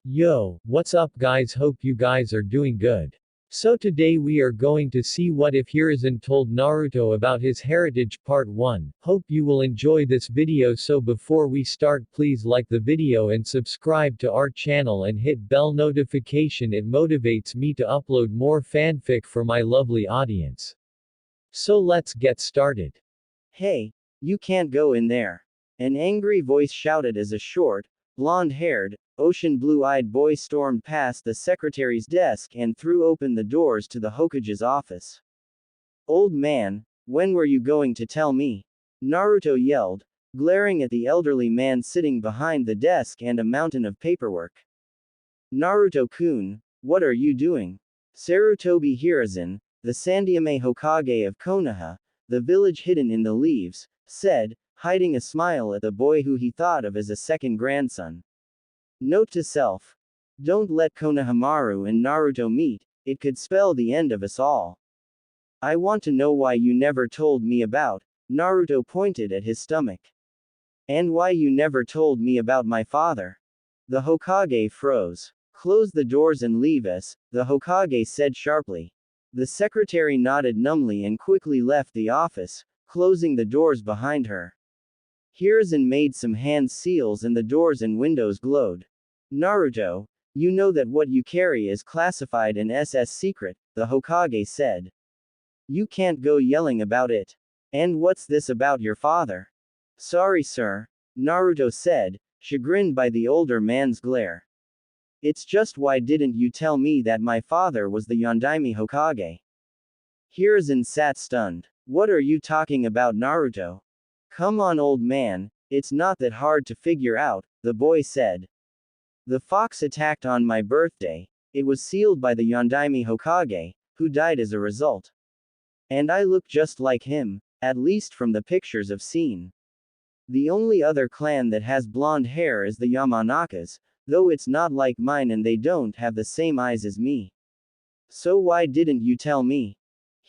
Yo, what's up guys, hope you guys are doing good. So today we are going to see what if Hiruzen told Naruto about his heritage part 1. Hope you will enjoy this video, so before we start please like the video and subscribe to our channel and hit bell notification, it motivates me to upload more fanfic for my lovely audience. So let's get started. Hey, you can't go in there. An angry voice shouted as a short, blonde-haired, ocean blue-eyed boy stormed past the secretary's desk and threw open the doors to the Hokage's office. "Old man, when were you going to tell me?" Naruto yelled, glaring at the elderly man sitting behind the desk and a mountain of paperwork. "Naruto-kun, what are you doing?" Sarutobi Hiruzen, the Sandaime Hokage of Konoha, the village hidden in the leaves, said, hiding a smile at the boy who he thought of as a second grandson. Note to self. Don't let Konohamaru and Naruto meet, it could spell the end of us all. "I want to know why you never told me about," Naruto pointed at his stomach. "And why you never told me about my father." The Hokage froze. "Close the doors and leave us," the Hokage said sharply. The secretary nodded numbly and quickly left the office, closing the doors behind her. Hiruzen made some hand seals and the doors and windows glowed. "Naruto, you know that what you carry is classified and SS secret," the Hokage said. "You can't go yelling about it. And what's this about your father?" "Sorry sir," Naruto said, chagrined by the older man's glare. "It's just, why didn't you tell me that my father was the Yondaime Hokage?" Hiruzen sat stunned. "What are you talking about, Naruto?" "Come on old man, it's not that hard to figure out," the boy said. "The fox attacked on my birthday. It was sealed by the Yondaime Hokage, who died as a result. And I look just like him, at least from the pictures I've seen. The only other clan that has blonde hair is the Yamanakas, though it's not like mine and they don't have the same eyes as me. So why didn't you tell me?"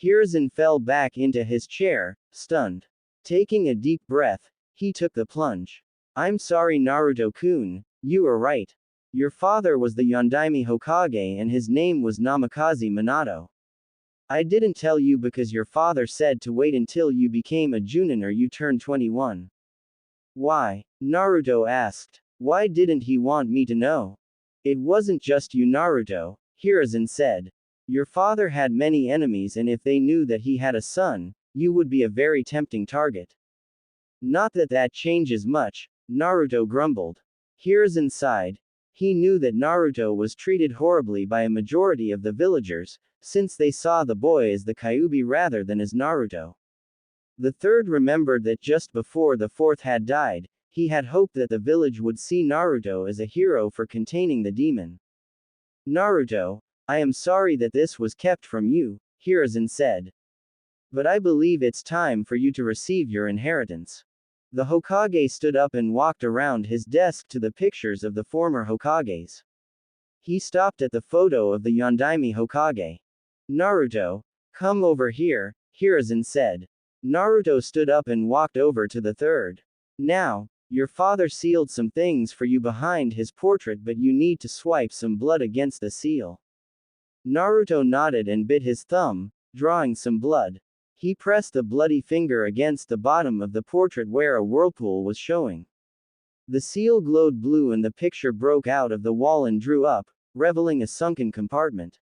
Hiruzen fell back into his chair, stunned. Taking a deep breath, he took the plunge. "I'm sorry Naruto-kun, you are right. Your father was the Yondaime Hokage and his name was Namikaze Minato. I didn't tell you because your father said to wait until you became a Junin or you turned 21. "Why?" Naruto asked. "Why didn't he want me to know?" "It wasn't just you Naruto," Hiruzen said. "Your father had many enemies and if they knew that he had a son, you would be a very tempting target." "Not that that changes much," Naruto grumbled. Hiruzen sighed. He knew that Naruto was treated horribly by a majority of the villagers, since they saw the boy as the Kyuubi rather than as Naruto. The third remembered that just before the fourth had died, he had hoped that the village would see Naruto as a hero for containing the demon. "Naruto, I am sorry that this was kept from you," Hiruzen said. "But I believe it's time for you to receive your inheritance." The Hokage stood up and walked around his desk to the pictures of the former Hokages. He stopped at the photo of the Yondaime Hokage. "Naruto, come over here," Hiruzen said. Naruto stood up and walked over to the third. "Now, your father sealed some things for you behind his portrait, but you need to swipe some blood against the seal." Naruto nodded and bit his thumb, drawing some blood. He pressed the bloody finger against the bottom of the portrait where a whirlpool was showing. The seal glowed blue and the picture broke out of the wall and drew up, revealing a sunken compartment.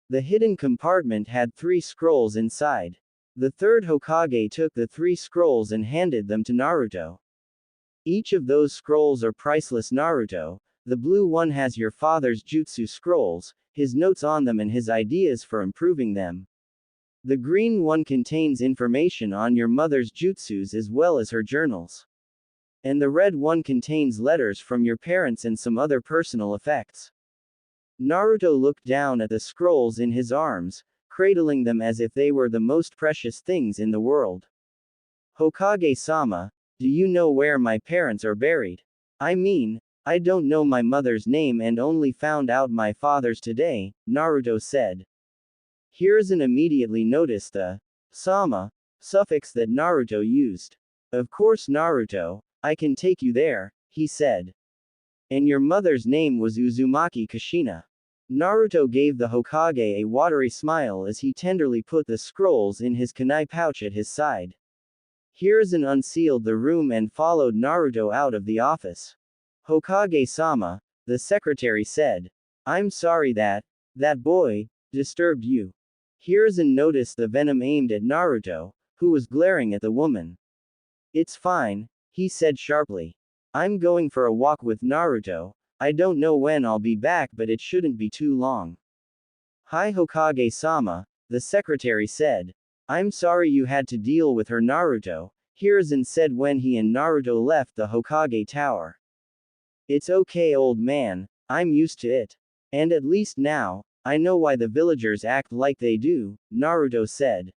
The hidden compartment had 3 scrolls inside. The third Hokage took the 3 scrolls and handed them to Naruto. "Each of those scrolls are priceless Naruto. The blue one has your father's jutsu scrolls, his notes on them and his ideas for improving them. The green one contains information on your mother's jutsus as well as her journals. And the red one contains letters from your parents and some other personal effects." Naruto looked down at the scrolls in his arms, cradling them as if they were the most precious things in the world. "Hokage-sama, do you know where my parents are buried? I mean, I don't know my mother's name and only found out my father's today," Naruto said. Hiruzen immediately noticed the "sama" suffix that Naruto used. "Of course Naruto, I can take you there," he said. And your mother's name was Uzumaki Kushina. Naruto gave the Hokage a watery smile as he tenderly put the scrolls in his kunai pouch at his side. Hiruzen unsealed the room and followed Naruto out of the office. Hokage-sama, the secretary said. I'm sorry that boy, disturbed you. Hiruzen noticed the venom aimed at Naruto, who was glaring at the woman. It's fine, he said sharply. I'm going for a walk with Naruto. I don't know when I'll be back, but it shouldn't be too long. Hi Hokage-sama, the secretary said. I'm sorry you had to deal with her Naruto, Hiruzen said when he and Naruto left the Hokage tower. It's okay old man, I'm used to it. And at least now, I know why the villagers act like they do, Naruto said.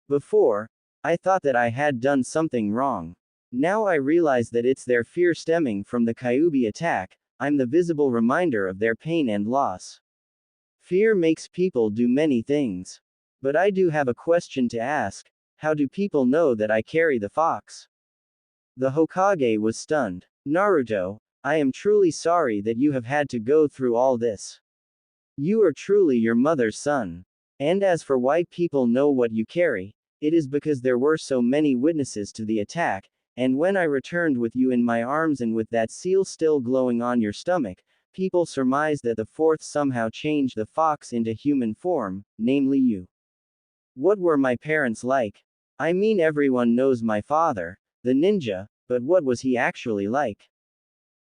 Before, I thought that I had done something wrong. Now I realize that it's their fear stemming from the Kyuubi attack. I'm the visible reminder of their pain and loss. Fear makes people do many things. But I do have a question to ask. How do people know that I carry the fox? The Hokage was stunned. Naruto, I am truly sorry that you have had to go through all this. You are truly your mother's son. And as for why people know what you carry, it is because there were so many witnesses to the attack, and when I returned with you in my arms and with that seal still glowing on your stomach, people surmised that the fourth somehow changed the fox into human form, namely you. What were my parents like? I mean everyone knows my father, the ninja, but what was he actually like?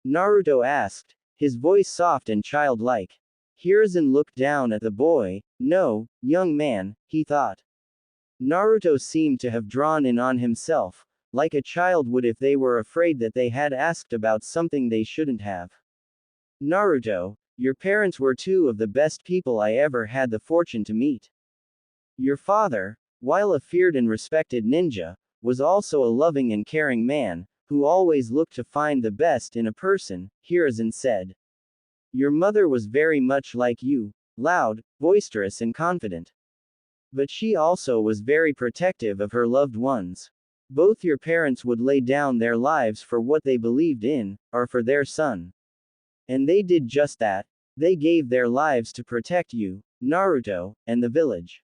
Naruto asked, his voice soft and childlike. Hiruzen looked down at the boy. No, young man, he thought. Naruto seemed to have drawn in on himself, like a child would if they were afraid that they had asked about something they shouldn't have. Naruto, your parents were two of the best people I ever had the fortune to meet. Your father, while a feared and respected ninja, was also a loving and caring man, who always looked to find the best in a person, Hiruzen said. Your mother was very much like you, loud, boisterous and confident. But she also was very protective of her loved ones. Both your parents would lay down their lives for what they believed in, or for their son. And they did just that. They gave their lives to protect you, Naruto, and the village.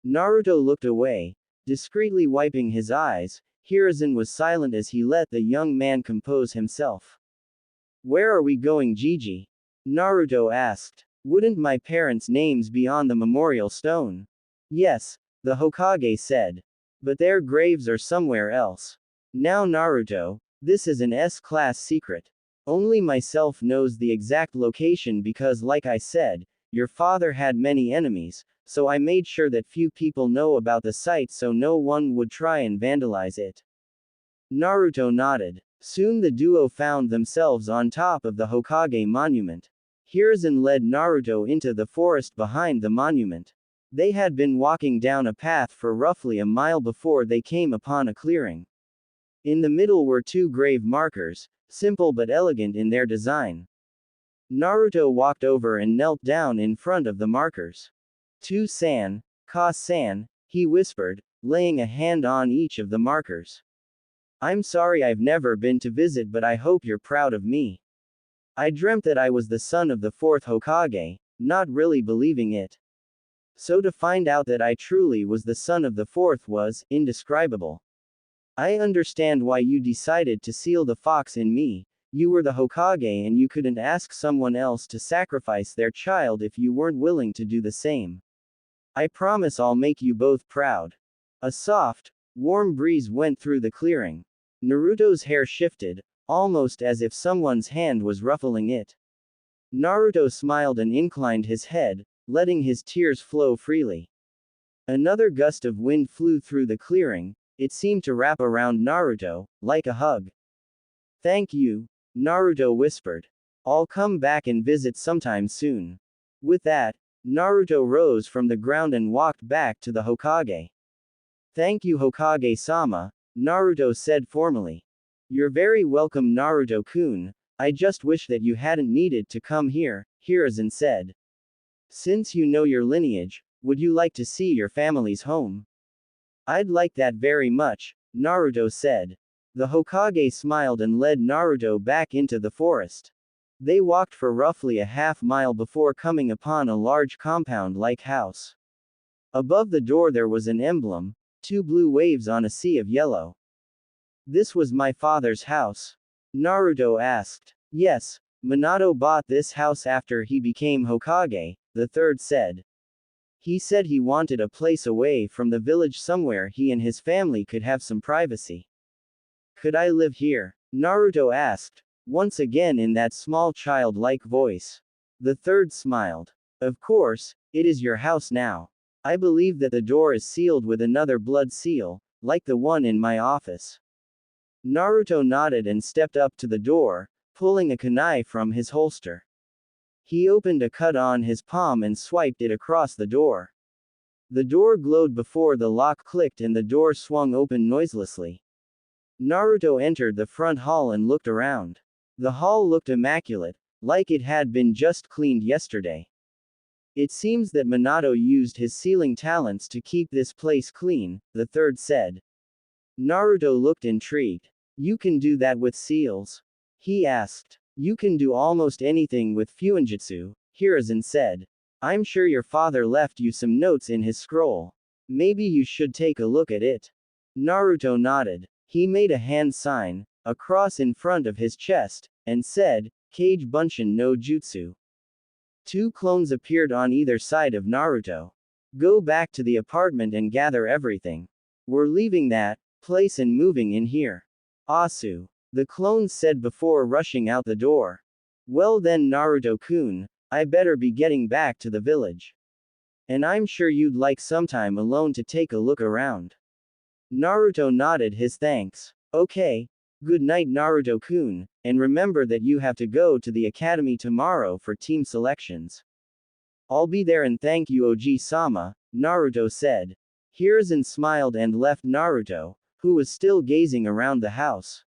Naruto looked away, discreetly wiping his eyes. Hiruzen was silent as he let the young man compose himself. Where are we going, Gigi? Naruto asked. Wouldn't my parents' names be on the memorial stone? Yes, the Hokage said. But their graves are somewhere else. Now Naruto, this is an S-class secret. Only myself knows the exact location because like I said, your father had many enemies, so I made sure that few people know about the site so no one would try and vandalize it. Naruto nodded. Soon the duo found themselves on top of the Hokage monument. Hiruzen led Naruto into the forest behind the monument. They had been walking down a path for roughly a mile before they came upon a clearing. In the middle were two grave markers, simple but elegant in their design. Naruto walked over and knelt down in front of the markers. To-san, Ka-san, he whispered, laying a hand on each of the markers. I'm sorry I've never been to visit, but I hope you're proud of me. I dreamt that I was the son of the fourth Hokage, not really believing it. So to find out that I truly was the son of the fourth was indescribable. I understand why you decided to seal the fox in me. You were the Hokage and you couldn't ask someone else to sacrifice their child if you weren't willing to do the same. I promise I'll make you both proud. A soft, warm breeze went through the clearing. Naruto's hair shifted, almost as if someone's hand was ruffling it. Naruto smiled and inclined his head, letting his tears flow freely. Another gust of wind flew through the clearing. It seemed to wrap around Naruto, like a hug. Thank you, Naruto whispered. I'll come back and visit sometime soon. With that, Naruto rose from the ground and walked back to the Hokage. Thank you Hokage-sama, Naruto said formally. You're very welcome Naruto-kun, I just wish that you hadn't needed to come here, Hiruzen said. Since you know your lineage, would you like to see your family's home? I'd like that very much, Naruto said. The Hokage smiled and led Naruto back into the forest. They walked for roughly a half-mile before coming upon a large compound-like house. Above the door there was an emblem, two blue waves on a sea of yellow. This was my father's house? Naruto asked. Yes, Minato bought this house after he became Hokage, the third said. He said he wanted a place away from the village somewhere he and his family could have some privacy. Could I live here? Naruto asked, once again in that small child-like voice. The third smiled. Of course, it is your house now. I believe that the door is sealed with another blood seal, like the one in my office. Naruto nodded and stepped up to the door, pulling a kunai from his holster. He opened a cut on his palm and swiped it across the door. The door glowed before the lock clicked and the door swung open noiselessly. Naruto entered the front hall and looked around. The hall looked immaculate, like it had been just cleaned yesterday. It seems that Minato used his sealing talents to keep this place clean, the third said. Naruto looked intrigued. You can do that with seals? He asked. You can do almost anything with Fuinjutsu, Hiruzen said. I'm sure your father left you some notes in his scroll. Maybe you should take a look at it. Naruto nodded. He made a hand sign, a cross in front of his chest, and said, Kage Bunshin no Jutsu. Two clones appeared on either side of Naruto. Go back to the apartment and gather everything. We're leaving that place and moving in here. Asu. The clones said before rushing out the door. Well then Naruto-kun, I better be getting back to the village. And I'm sure you'd like some time alone to take a look around. Naruto nodded his thanks. Okay. Good night Naruto-kun, and remember that you have to go to the academy tomorrow for team selections. I'll be there and thank you Oji-sama, Naruto said. Hiruzen smiled and left Naruto, who was still gazing around the house.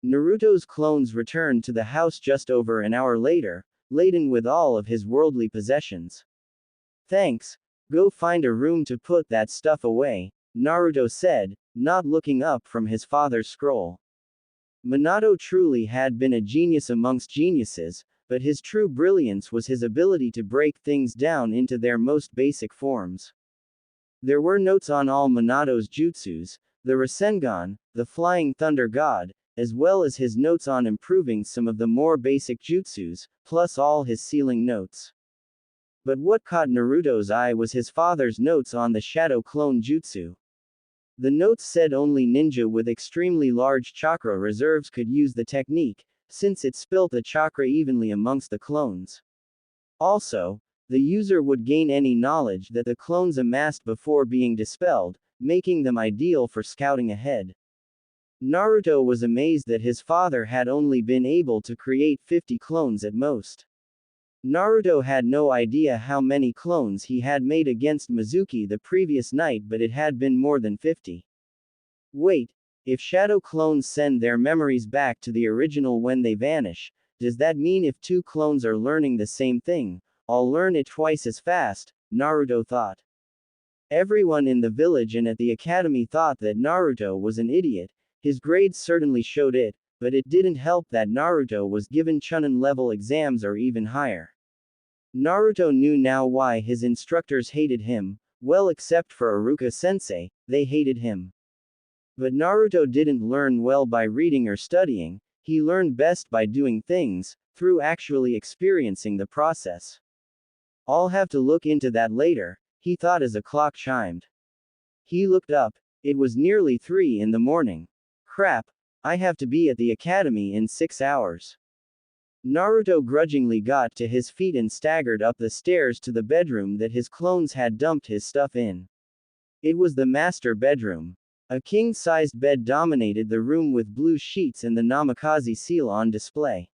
Naruto's clones returned to the house just over an hour later, laden with all of his worldly possessions. Thanks. Go find a room to put that stuff away, Naruto said, not looking up from his father's scroll. Minato truly had been a genius amongst geniuses, but his true brilliance was his ability to break things down into their most basic forms. There were notes on all Minato's jutsus, the Rasengan, the Flying Thunder God, as well as his notes on improving some of the more basic jutsus, plus all his sealing notes. But what caught Naruto's eye was his father's notes on the Shadow Clone Jutsu. The notes said only ninja with extremely large chakra reserves could use the technique, since it spilt the chakra evenly amongst the clones. Also, the user would gain any knowledge that the clones amassed before being dispelled, making them ideal for scouting ahead. Naruto was amazed that his father had only been able to create 50 clones at most. Naruto had no idea how many clones he had made against Mizuki the previous night, but it had been more than 50. Wait, if shadow clones send their memories back to the original when they vanish, does that mean if two clones are learning the same thing, I'll learn it twice as fast, Naruto thought. Everyone in the village and at the academy thought that Naruto was an idiot. His grades certainly showed it, but it didn't help that Naruto was given Chunin level exams or even higher. Naruto knew now why his instructors hated him, well except for Iruka sensei, they hated him. But Naruto didn't learn well by reading or studying, he learned best by doing things, through actually experiencing the process. I'll have to look into that later, he thought as a clock chimed. He looked up, it was nearly 3 in the morning. Crap, I have to be at the academy in 6 hours. Naruto grudgingly got to his feet and staggered up the stairs to the bedroom that his clones had dumped his stuff in. It was the master bedroom. A king-sized bed dominated the room with blue sheets and the Namikaze seal on display.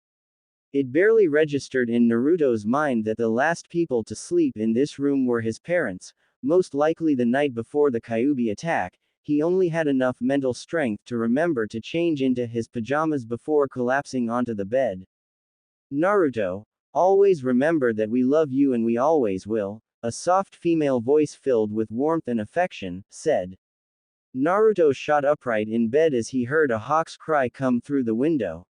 It barely registered in Naruto's mind that the last people to sleep in this room were his parents, most likely the night before the Kyuubi attack. He only had enough mental strength to remember to change into his pajamas before collapsing onto the bed. Naruto, always remember that we love you and we always will, a soft female voice filled with warmth and affection, said. Naruto shot upright in bed as he heard a hawk's cry come through the window.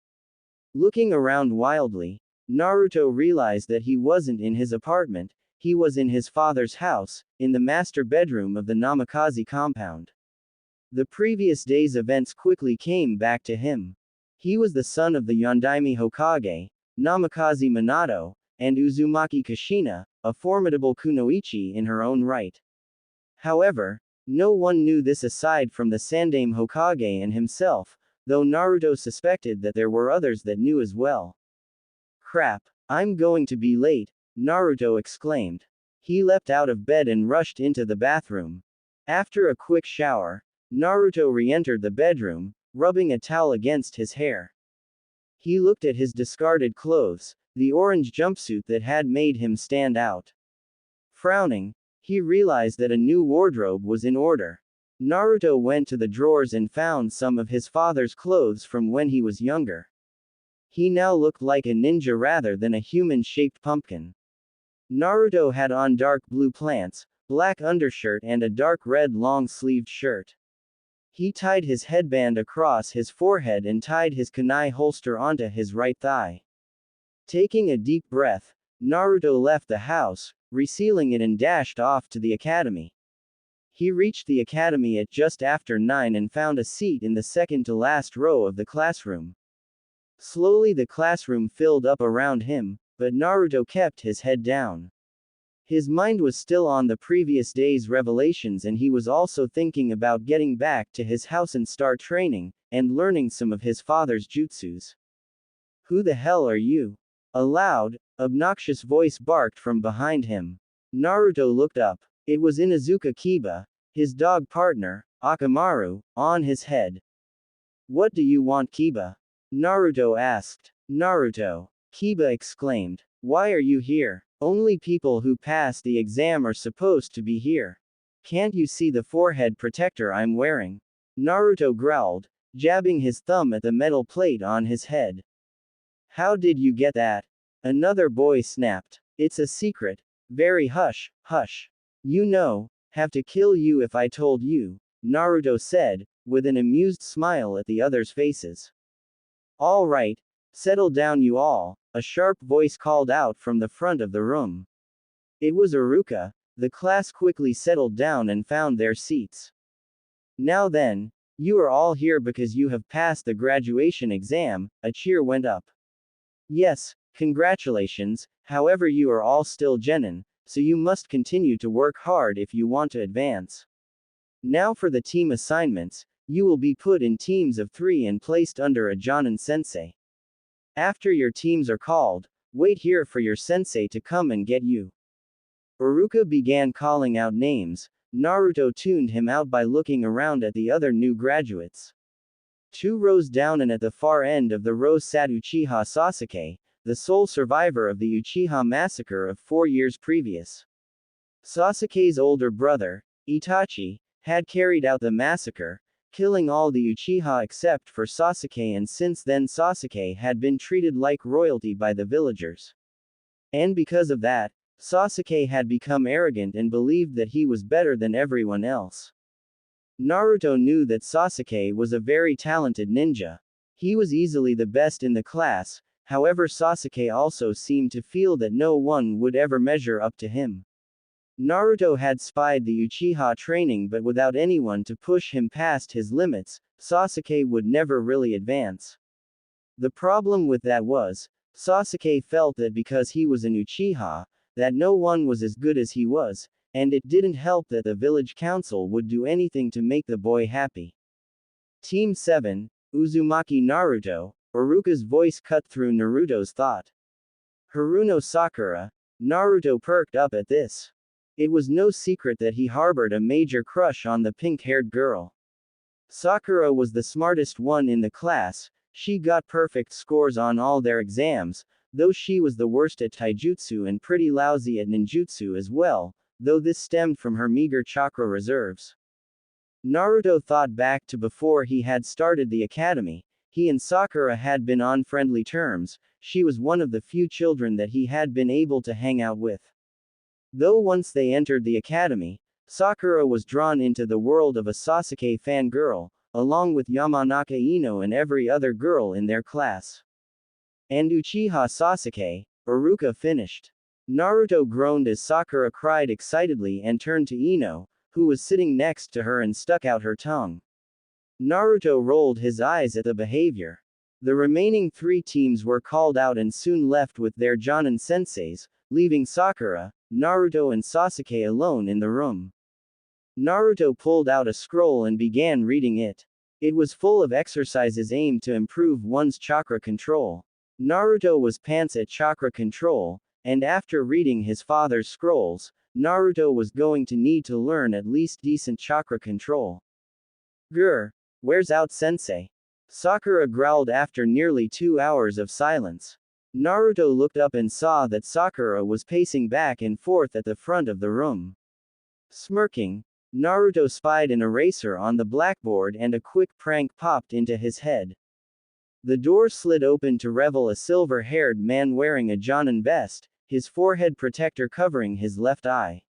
Looking around wildly, Naruto realized that he wasn't in his apartment, he was in his father's house, in the master bedroom of the Namikaze compound. The previous day's events quickly came back to him. He was the son of the Yondaime Hokage, Namikaze Minato, and Uzumaki Kushina, a formidable kunoichi in her own right. However, no one knew this aside from the Sandaime Hokage and himself, though Naruto suspected that there were others that knew as well. Crap, I'm going to be late, Naruto exclaimed. He leapt out of bed and rushed into the bathroom. After a quick shower, Naruto re-entered the bedroom, rubbing a towel against his hair. He looked at his discarded clothes, the orange jumpsuit that had made him stand out. Frowning, he realized that a new wardrobe was in order. Naruto went to the drawers and found some of his father's clothes from when he was younger. He now looked like a ninja rather than a human-shaped pumpkin. Naruto had on dark blue pants, black undershirt and a dark red long-sleeved shirt. He tied his headband across his forehead and tied his kunai holster onto his right thigh. Taking a deep breath, Naruto left the house, resealing it and dashed off to the academy. He reached the academy at just after 9 and found a seat in the second-to-last row of the classroom. Slowly the classroom filled up around him, but Naruto kept his head down. His mind was still on the previous day's revelations and he was also thinking about getting back to his house and start training, and learning some of his father's jutsus. Who the hell are you? A loud, obnoxious voice barked from behind him. Naruto looked up. It was Inuzuka Kiba, his dog partner, Akamaru, on his head. What do you want, Kiba? Naruto asked. Naruto, Kiba exclaimed. Why are you here? Only people who pass the exam are supposed to be here. Can't you see the forehead protector I'm wearing? Naruto growled, jabbing his thumb at the metal plate on his head. How did you get that? Another boy snapped. It's a secret. Very hush, hush. You know, have to kill you if I told you, Naruto said, with an amused smile at the others' faces. All right, settle down you all, a sharp voice called out from the front of the room. It was Iruka. The class quickly settled down and found their seats. Now then, you are all here because you have passed the graduation exam, a cheer went up. Yes, congratulations, however you are all still genin, so you must continue to work hard if you want to advance. Now for the team assignments, you will be put in teams of 3 and placed under a Jonin sensei. After your teams are called, wait here for your sensei to come and get you. Iruka began calling out names. Naruto tuned him out by looking around at the other new graduates. 2 rows down and at the far end of the row sat Uchiha Sasuke, the sole survivor of the Uchiha massacre of 4 years previous. Sasuke's older brother, Itachi, had carried out the massacre, killing all the Uchiha except for Sasuke, and since then Sasuke had been treated like royalty by the villagers. And because of that, Sasuke had become arrogant and believed that he was better than everyone else. Naruto knew that Sasuke was a very talented ninja. He was easily the best in the class, however Sasuke also seemed to feel that no one would ever measure up to him. Naruto had spied the Uchiha training, but without anyone to push him past his limits, Sasuke would never really advance. The problem with that was, Sasuke felt that because he was an Uchiha, that no one was as good as he was, and it didn't help that the village council would do anything to make the boy happy. Team 7, Uzumaki Naruto, Iruka's voice cut through Naruto's thought. Haruno Sakura, Naruto perked up at this. It was no secret that he harbored a major crush on the pink-haired girl. Sakura was the smartest one in the class, she got perfect scores on all their exams, though she was the worst at taijutsu and pretty lousy at ninjutsu as well, though this stemmed from her meager chakra reserves. Naruto thought back to before he had started the academy. He and Sakura had been on friendly terms, she was one of the few children that he had been able to hang out with. Though once they entered the academy, Sakura was drawn into the world of a Sasuke fangirl, along with Yamanaka Ino and every other girl in their class. And Uchiha Sasuke, Iruka finished. Naruto groaned as Sakura cried excitedly and turned to Ino, who was sitting next to her and stuck out her tongue. Naruto rolled his eyes at the behavior. The remaining 3 teams were called out and soon left with their Jonin senseis, leaving Sakura, Naruto and Sasuke alone in the room. Naruto pulled out a scroll and began reading it. It was full of exercises aimed to improve one's chakra control. Naruto was pants at chakra control, and after reading his father's scrolls, Naruto was going to need to learn at least decent chakra control. Grr, where's out sensei? Sakura growled after nearly 2 hours of silence. Naruto looked up and saw that Sakura was pacing back and forth at the front of the room. Smirking, Naruto spied an eraser on the blackboard and a quick prank popped into his head. The door slid open to reveal a silver-haired man wearing a Jonin vest, his forehead protector covering his left eye.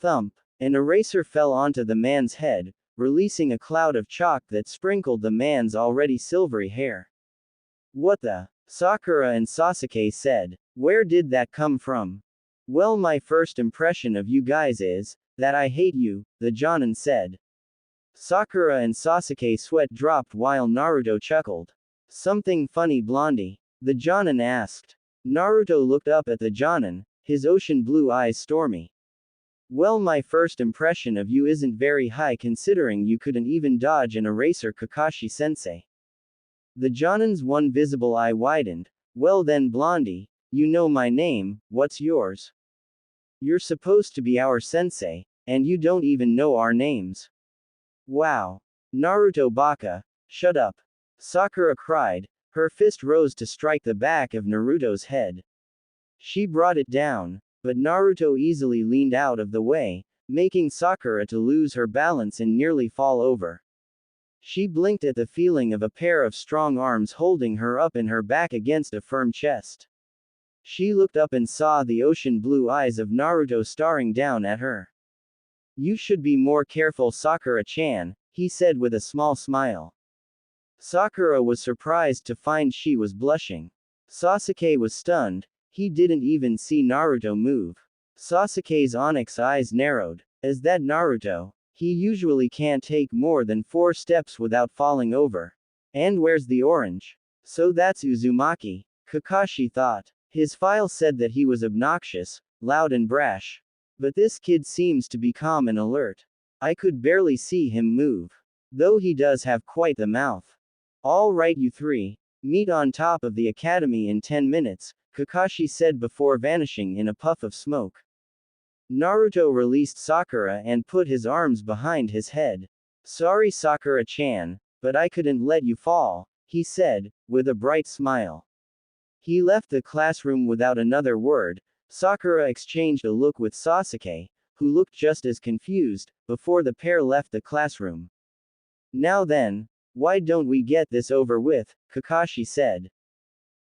Thump! An eraser fell onto the man's head, releasing a cloud of chalk that sprinkled the man's already silvery hair. What the? Sakura and Sasuke said. Where did that come from? Well, my first impression of you guys is that I hate you, the Jonin said. Sakura and Sasuke sweat dropped while Naruto chuckled. Something funny, Blondie? The Jonin asked. Naruto looked up at the Jonin, his ocean blue eyes stormy. Well, my first impression of you isn't very high considering you couldn't even dodge an eraser, Kakashi-sensei. The Jonin's one visible eye widened. Well then, Blondie, you know my name, what's yours? You're supposed to be our sensei, and you don't even know our names. Wow. Naruto baka, shut up. Sakura cried, her fist rose to strike the back of Naruto's head. She brought it down, but Naruto easily leaned out of the way, making Sakura to lose her balance and nearly fall over. She blinked at the feeling of a pair of strong arms holding her up and her back against a firm chest. She looked up and saw the ocean blue eyes of Naruto staring down at her. You should be more careful, Sakura-chan, he said with a small smile. Sakura was surprised to find she was blushing. Sasuke was stunned, he didn't even see Naruto move. Sasuke's onyx eyes narrowed. Is that Naruto? He usually can't take more than 4 steps without falling over. And where's the orange? So that's Uzumaki, Kakashi thought. His file said that he was obnoxious, loud and brash. But this kid seems to be calm and alert. I could barely see him move. Though he does have quite the mouth. All right, you 3. Meet on top of the academy in 10 minutes, Kakashi said before vanishing in a puff of smoke. Naruto released Sakura and put his arms behind his head. Sorry, Sakura-chan, but I couldn't let you fall, he said, with a bright smile. He left the classroom without another word. Sakura exchanged a look with Sasuke, who looked just as confused, before the pair left the classroom. Now then, why don't we get this over with, Kakashi said.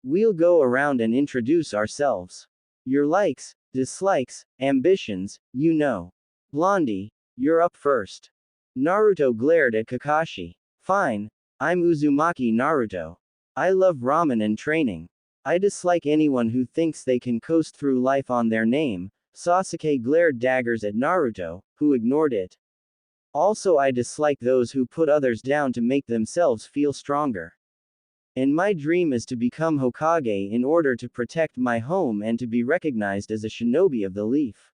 We'll go around and introduce ourselves. Your likes, dislikes, ambitions, you know. Blondie, you're up first. Naruto glared at Kakashi. Fine. I'm Uzumaki Naruto. I love ramen and training. I dislike anyone who thinks they can coast through life on their name. Sasuke glared daggers at Naruto, who ignored it. Also, I dislike those who put others down to make themselves feel stronger. And my dream is to become Hokage in order to protect my home and to be recognized as a shinobi of the leaf.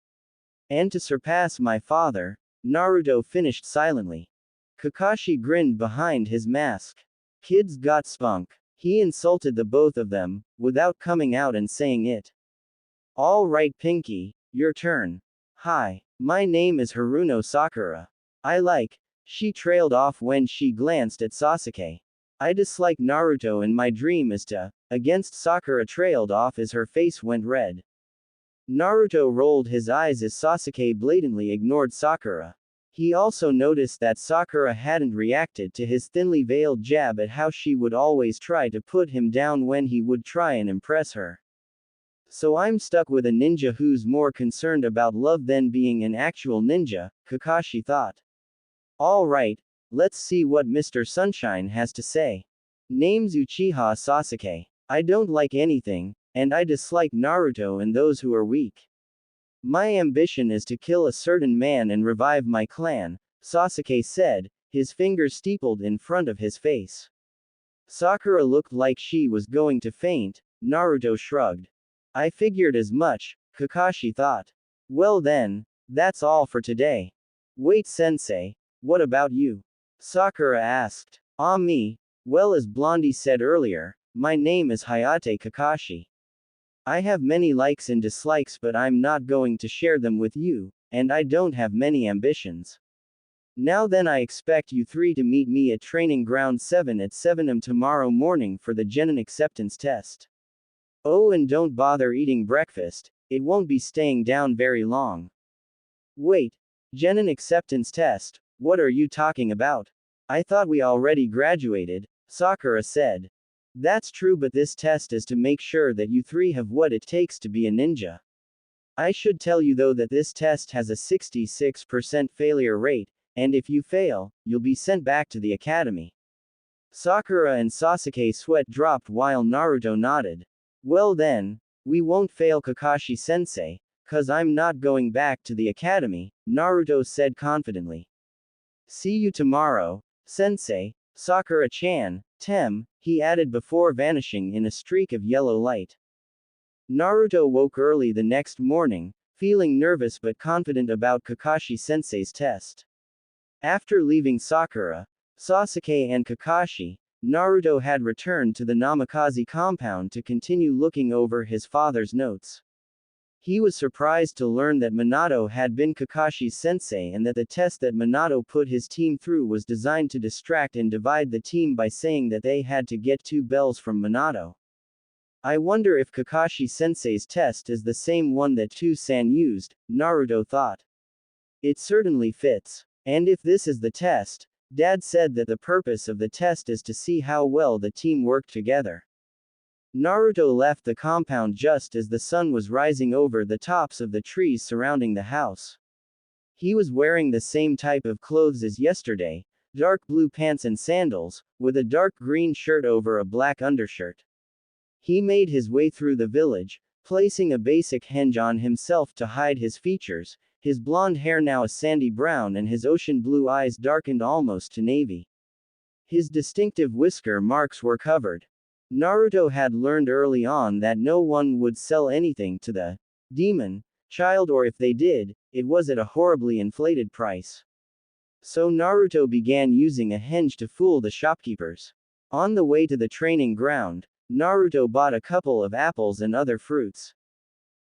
And to surpass my father, Naruto finished silently. Kakashi grinned behind his mask. Kids got spunk. He insulted the both of them, without coming out and saying it. All right, Pinky, your turn. Hi, my name is Haruno Sakura. She trailed off when she glanced at Sasuke. I dislike Naruto and my dream is to, against Sakura trailed off as her face went red. Naruto rolled his eyes as Sasuke blatantly ignored Sakura. He also noticed that Sakura hadn't reacted to his thinly veiled jab at how she would always try to put him down when he would try and impress her. So I'm stuck with a ninja who's more concerned about love than being an actual ninja, Kakashi thought. Alright, let's see what Mr. Sunshine has to say. Name's Uchiha Sasuke. I don't like anything, and I dislike Naruto and those who are weak. My ambition is to kill a certain man and revive my clan, Sasuke said, his fingers steepled in front of his face. Sakura looked like she was going to faint. Naruto shrugged. I figured as much, Kakashi thought. Well then, that's all for today. Wait, sensei, what about you? Sakura asked. Ah, me? Well, as Blondie said earlier, my name is Hayate Kakashi. I have many likes and dislikes, but I'm not going to share them with you, and I don't have many ambitions. Now then, I expect you three to meet me at Training Ground 7 at 7 am tomorrow morning for the Genin acceptance test. Oh, and don't bother eating breakfast, it won't be staying down very long. Wait, Genin acceptance test, what are you talking about? I thought we already graduated, Sakura said. That's true, but this test is to make sure that you three have what it takes to be a ninja. I should tell you though that this test has a 66% failure rate, and if you fail, you'll be sent back to the academy. Sakura and Sasuke sweat dropped while Naruto nodded. Well then, we won't fail Kakashi sensei, cause I'm not going back to the academy, Naruto said confidently. See you tomorrow, sensei, Sakura-chan, Tem, he added before vanishing in a streak of yellow light. Naruto woke early the next morning, feeling nervous but confident about Kakashi sensei's test. After leaving Sakura, Sasuke and Kakashi, Naruto had returned to the Namikaze compound to continue looking over his father's notes. He was surprised to learn that Minato had been Kakashi's sensei and that the test that Minato put his team through was designed to distract and divide the team by saying that they had to get 2 bells from Minato. I wonder if Kakashi sensei's test is the same one that Tu-san used, Naruto thought. It certainly fits. And if this is the test, Dad said that the purpose of the test is to see how well the team worked together. Naruto left the compound just as the sun was rising over the tops of the trees surrounding the house. He was wearing the same type of clothes as yesterday, dark blue pants and sandals, with a dark green shirt over a black undershirt. He made his way through the village, placing a basic henge on himself to hide his features, his blonde hair now a sandy brown and his ocean blue eyes darkened almost to navy. His distinctive whisker marks were covered. Naruto had learned early on that no one would sell anything to the demon child, or if they did, it was at a horribly inflated price. So Naruto began using a henge to fool the shopkeepers. On the way to the training ground, Naruto bought a couple of apples and other fruits.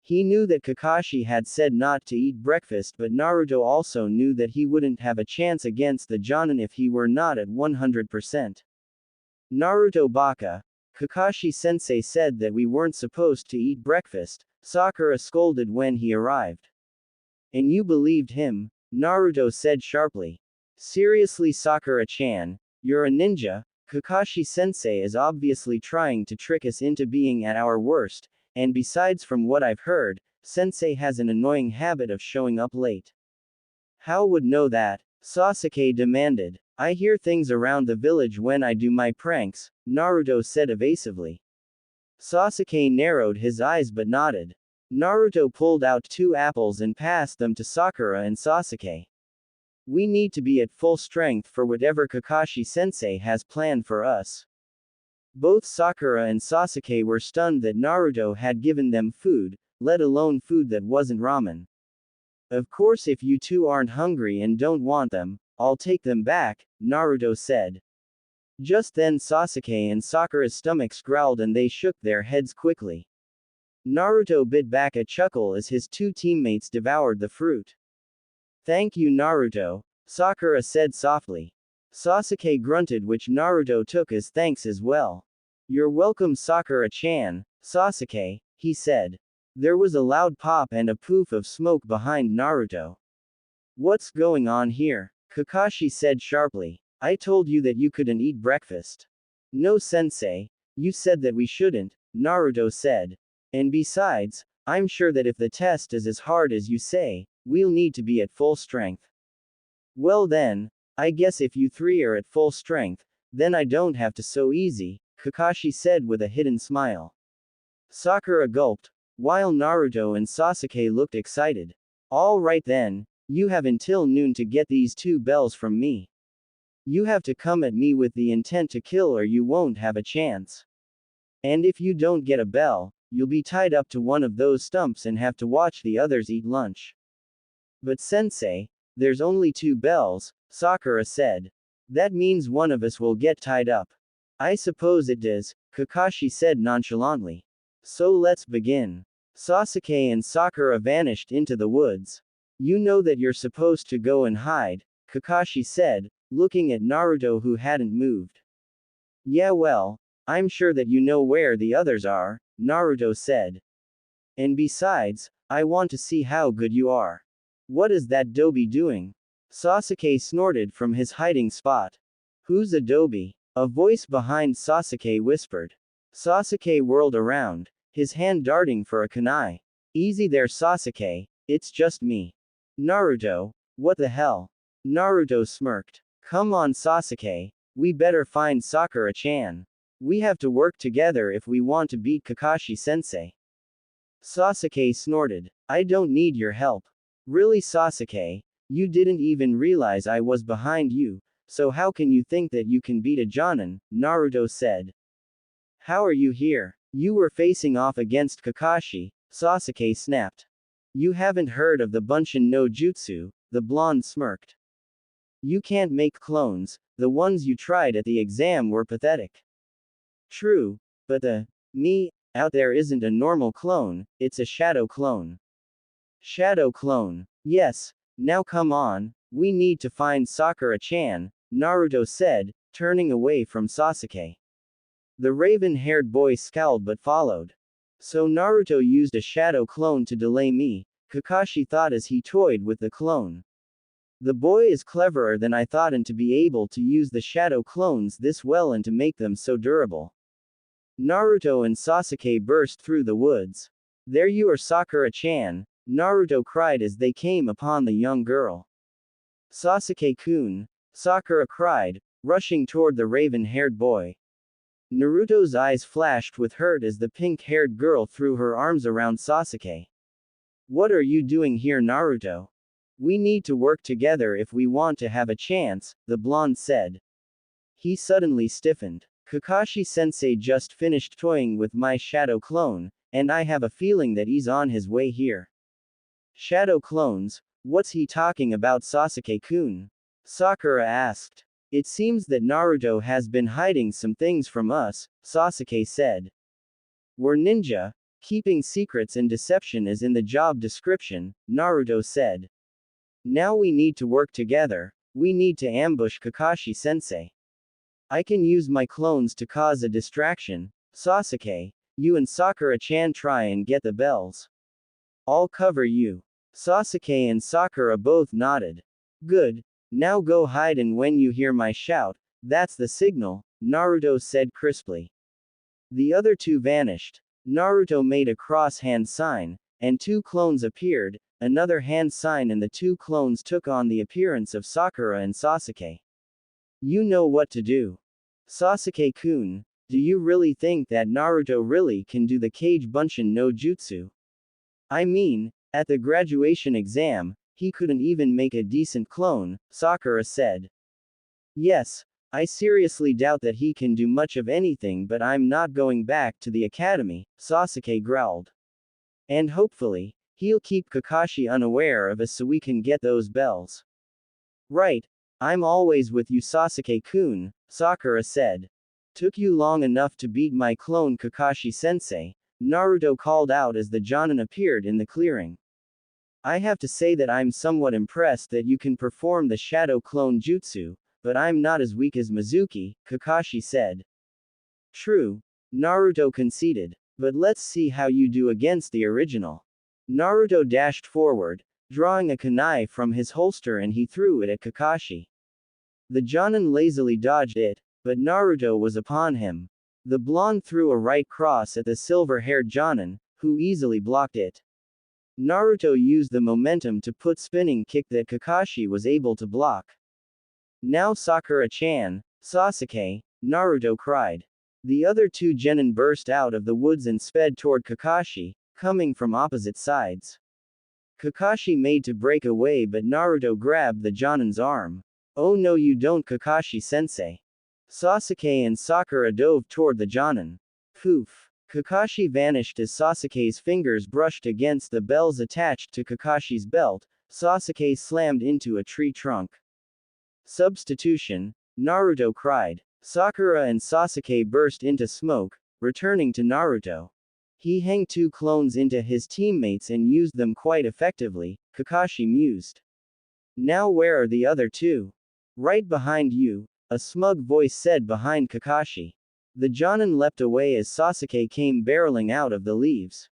He knew that Kakashi had said not to eat breakfast, but Naruto also knew that he wouldn't have a chance against the Jonin if he were not at 100%. Naruto Baka, Kakashi sensei said that we weren't supposed to eat breakfast, Sakura scolded when he arrived. And you believed him? Naruto said sharply. Seriously, Sakura-chan, you're a ninja? Kakashi sensei is obviously trying to trick us into being at our worst, and besides, from what I've heard, sensei has an annoying habit of showing up late. How would know that? Sasuke demanded. I hear things around the village when I do my pranks, Naruto said evasively. Sasuke narrowed his eyes but nodded. Naruto pulled out 2 apples and passed them to Sakura and Sasuke. We need to be at full strength for whatever Kakashi sensei has planned for us. Both Sakura and Sasuke were stunned that Naruto had given them food, let alone food that wasn't ramen. Of course, if you two aren't hungry and don't want them, I'll take them back, Naruto said. Just then Sasuke and Sakura's stomachs growled and they shook their heads quickly. Naruto bit back a chuckle as his 2 teammates devoured the fruit. Thank you, Naruto, Sakura said softly. Sasuke grunted, which Naruto took as thanks as well. You're welcome, Sakura-chan, Sasuke, he said. There was a loud pop and a poof of smoke behind Naruto. What's going on here? Kakashi said sharply. I told you that you couldn't eat breakfast. No, sensei, you said that we shouldn't, Naruto said. And besides, I'm sure that if the test is as hard as you say, we'll need to be at full strength. Well then, I guess if you three are at full strength, then I don't have to so easy, Kakashi said with a hidden smile. Sakura gulped, while Naruto and Sasuke looked excited. All right then, you have until noon to get these 2 bells from me. You have to come at me with the intent to kill or you won't have a chance. And if you don't get a bell, you'll be tied up to one of those stumps and have to watch the others eat lunch. But sensei, there's only 2 bells, Sakura said. That means one of us will get tied up. I suppose it does, Kakashi said nonchalantly. So let's begin. Sasuke and Sakura vanished into the woods. You know that you're supposed to go and hide, Kakashi said, looking at Naruto who hadn't moved. Yeah well, I'm sure that you know where the others are, Naruto said. And besides, I want to see how good you are. What is that Dobi doing? Sasuke snorted from his hiding spot. Who's a Dobi? A voice behind Sasuke whispered. Sasuke whirled around, his hand darting for a kunai. Easy there Sasuke, it's just me. Naruto, what the hell? Naruto smirked. Come on Sasuke, we better find Sakura-chan. We have to work together if we want to beat Kakashi-sensei. Sasuke snorted. I don't need your help. Really Sasuke, you didn't even realize I was behind you, so how can you think that you can beat a Jonin? Naruto said. How are you here? You were facing off against Kakashi, Sasuke snapped. You haven't heard of the Bunshin no Jutsu, the blonde smirked. You can't make clones, the ones you tried at the exam were pathetic. True, but me, out there isn't a normal clone, it's a shadow clone. Shadow clone. Yes, now come on, we need to find Sakura-chan, Naruto said, turning away from Sasuke. The raven-haired boy scowled but followed. So Naruto used a shadow clone to delay me, Kakashi thought as he toyed with the clone. The boy is cleverer than I thought and to be able to use the shadow clones this well and to make them so durable. Naruto and Sasuke burst through the woods. There you are Sakura-chan, Naruto cried as they came upon the young girl. Sasuke-kun, Sakura cried, rushing toward the raven-haired boy. Naruto's eyes flashed with hurt as the pink-haired girl threw her arms around Sasuke. What are you doing here Naruto? We need to work together if we want to have a chance, the blonde said. He suddenly stiffened. Kakashi-sensei just finished toying with my shadow clone, and I have a feeling that he's on his way here. Shadow clones? What's he talking about Sasuke-kun? Sakura asked. It seems that Naruto has been hiding some things from us, Sasuke said. We're ninja. Keeping secrets and deception is in the job description, Naruto said. Now we need to work together, we need to ambush Kakashi-sensei. I can use my clones to cause a distraction, Sasuke, you and Sakura-chan try and get the bells. I'll cover you. Sasuke and Sakura both nodded. Good, now go hide and when you hear my shout, that's the signal, Naruto said crisply. The other 2 vanished. Naruto made a cross-hand sign, and 2 clones appeared, another hand sign and the 2 clones took on the appearance of Sakura and Sasuke. You know what to do. Sasuke-kun, do you really think that Naruto really can do the Kage Bunshin no Jutsu? I mean, at the graduation exam, he couldn't even make a decent clone, Sakura said. Yes, I seriously doubt that he can do much of anything but I'm not going back to the academy, Sasuke growled. And hopefully, he'll keep Kakashi unaware of us so we can get those bells. Right, I'm always with you Sasuke-kun, Sakura said. Took you long enough to beat my clone Kakashi-sensei, Naruto called out as the Jonin appeared in the clearing. I have to say that I'm somewhat impressed that you can perform the shadow clone jutsu, but I'm not as weak as Mizuki, Kakashi said. True, Naruto conceded, but let's see how you do against the original. Naruto dashed forward, drawing a kunai from his holster and he threw it at Kakashi. The Jonin lazily dodged it, but Naruto was upon him. The blonde threw a right cross at the silver-haired Jonin, who easily blocked it. Naruto used the momentum to put spinning kick that Kakashi was able to block. Now Sakura-chan, Sasuke, Naruto cried. The other two genin burst out of the woods and sped toward Kakashi, coming from opposite sides. Kakashi made to break away, but Naruto grabbed the Jonin's arm. "Oh no, you don't, Kakashi-sensei." Sasuke and Sakura dove toward the Jonin. Poof. Kakashi vanished as Sasuke's fingers brushed against the bells attached to Kakashi's belt. Sasuke slammed into a tree trunk. Substitution, Naruto cried. Sakura and Sasuke burst into smoke, returning to Naruto. He hanged two clones into his teammates and used them quite effectively, Kakashi mused. Now where are the other two? Right behind you, a smug voice said behind Kakashi. The Jonin leapt away as Sasuke came barreling out of the leaves.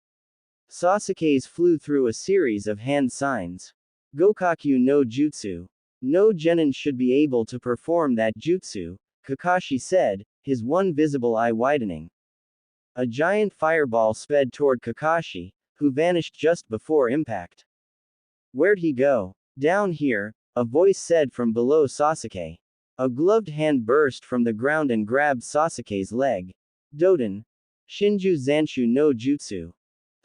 Sasuke's flew through a series of hand signs. Gokaku no Jutsu. No genin should be able to perform that jutsu, Kakashi said, his one visible eye widening. A giant fireball sped toward Kakashi, who vanished just before impact. Where'd he go? Down here, a voice said from below Sasuke. A gloved hand burst from the ground and grabbed Sasuke's leg. Doden. Shinju Zanshu no Jutsu.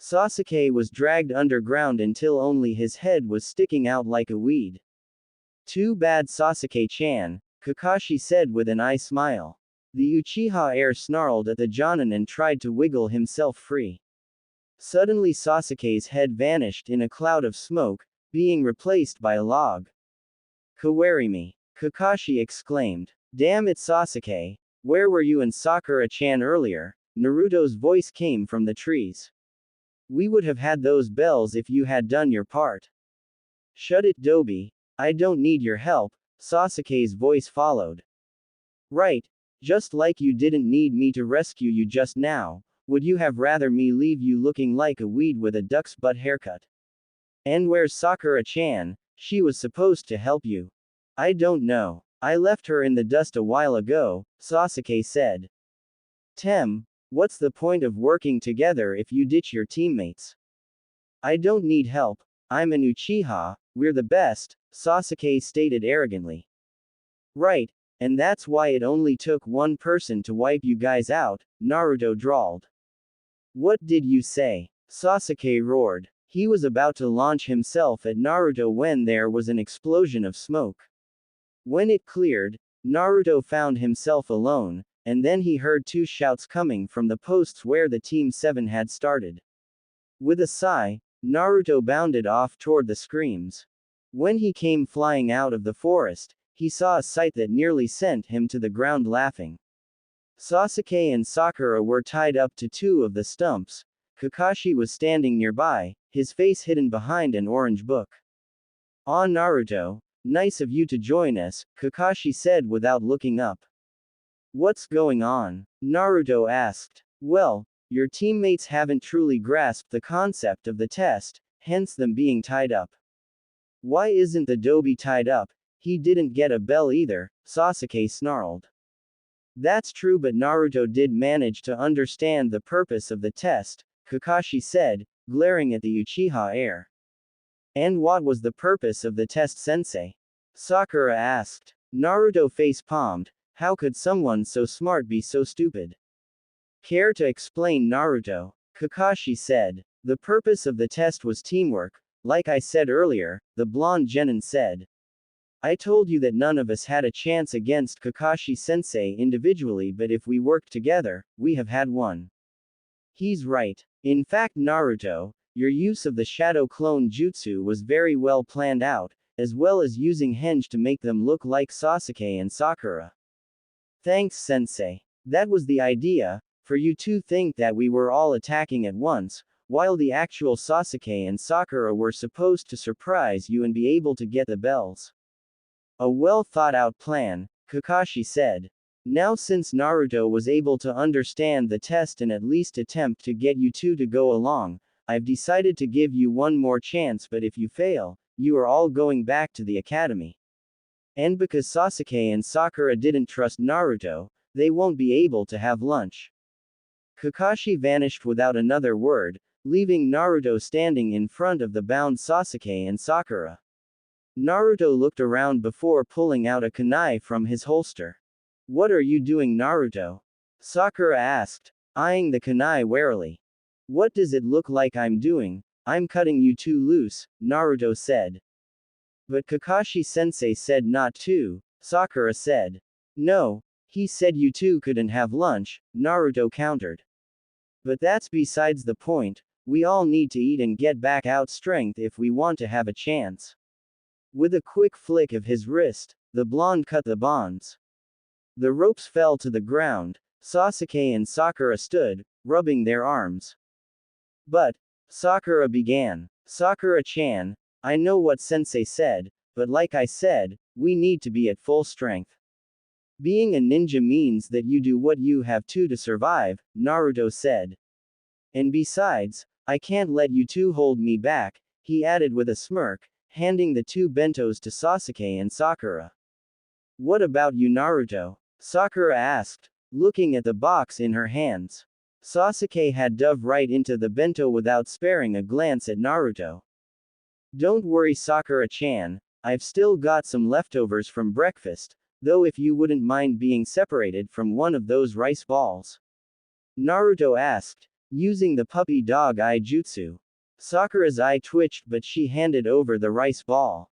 Sasuke was dragged underground until only his head was sticking out like a weed. Too bad, Sasuke-chan, Kakashi said with an eye smile. The Uchiha heir snarled at the Jonin and tried to wiggle himself free. Suddenly Sasuke's head vanished in a cloud of smoke, being replaced by a log. "Kawarimi!" Kakashi exclaimed. "Damn it, Sasuke! Where were you and Sakura-chan earlier?" Naruto's voice came from the trees. "We would have had those bells if you had done your part." "Shut it, Dobi. I don't need your help," Sasuke's voice followed. "Right. Just like you didn't need me to rescue you just now. Would you have rather me leave you looking like a weed with a duck's butt haircut? And where's Sakura-chan? She was supposed to help you." "I don't know. I left her in the dust a while ago," Sasuke said. What's the point of working together if you ditch your teammates?" "I don't need help. I'm an Uchiha, we're the best," Sasuke stated arrogantly. "Right. And that's why it only took one person to wipe you guys out," Naruto drawled. "What did you say?" Sasuke roared. He was about to launch himself at Naruto when there was an explosion of smoke. When it cleared, Naruto found himself alone, and then he heard two shouts coming from the posts where the Team 7 had started. With a sigh, Naruto bounded off toward the screams. When he came flying out of the forest, he saw a sight that nearly sent him to the ground laughing. Sasuke and Sakura were tied up to two of the stumps. Kakashi was standing nearby, his face hidden behind an orange book. "Ah, Naruto, nice of you to join us," Kakashi said without looking up. "What's going on?" Naruto asked. "Well, your teammates haven't truly grasped the concept of the test, hence them being tied up." "Why isn't the Dobi tied up? He didn't get a bell either," Sasuke snarled. "That's true, but Naruto did manage to understand the purpose of the test," Kakashi said, glaring at the Uchiha heir. "And what was the purpose of the test, sensei?" Sakura asked. Naruto face-palmed. How could someone so smart be so stupid? "Care to explain, Naruto?" Kakashi said. "The purpose of the test was teamwork, like I said earlier," the blonde genin said. "I told you that none of us had a chance against Kakashi-sensei individually, but if we worked together, we have had one." "He's right. In fact, Naruto, your use of the shadow clone jutsu was very well planned out, as well as using henge to make them look like Sasuke and Sakura." "Thanks, sensei. That was the idea, for you to think that we were all attacking at once, while the actual Sasuke and Sakura were supposed to surprise you and be able to get the bells." "A well thought out plan," Kakashi said. "Now since Naruto was able to understand the test and at least attempt to get you two to go along, I've decided to give you one more chance, but if you fail, you are all going back to the academy. And because Sasuke and Sakura didn't trust Naruto, they won't be able to have lunch." Kakashi vanished without another word, leaving Naruto standing in front of the bound Sasuke and Sakura. Naruto looked around before pulling out a kunai from his holster. "What are you doing, Naruto?" Sakura asked, eyeing the kunai warily. What does it look like I'm doing? I'm cutting you two loose, Naruto said. But Kakashi-sensei said not to, Sakura said. No, he said you two couldn't have lunch, Naruto countered. But that's besides the point, we all need to eat and get back out strength if we want to have a chance. With a quick flick of his wrist, the blonde cut the bonds. The ropes fell to the ground, Sasuke and Sakura stood, rubbing their arms. But, Sakura began, Sakura-chan, I know what sensei said, but like I said, we need to be at full strength. Being a ninja means that you do what you have to survive, Naruto said. And besides, I can't let you two hold me back, he added with a smirk, handing the two bentos to Sasuke and Sakura. What about you, Naruto? Sakura asked, looking at the box in her hands. Sasuke had dove right into the bento without sparing a glance at Naruto. Don't worry, Sakura-chan, I've still got some leftovers from breakfast, though if you wouldn't mind being separated from one of those rice balls. Naruto asked, using the puppy dog eye jutsu. Sakura's eye twitched but she handed over the rice ball.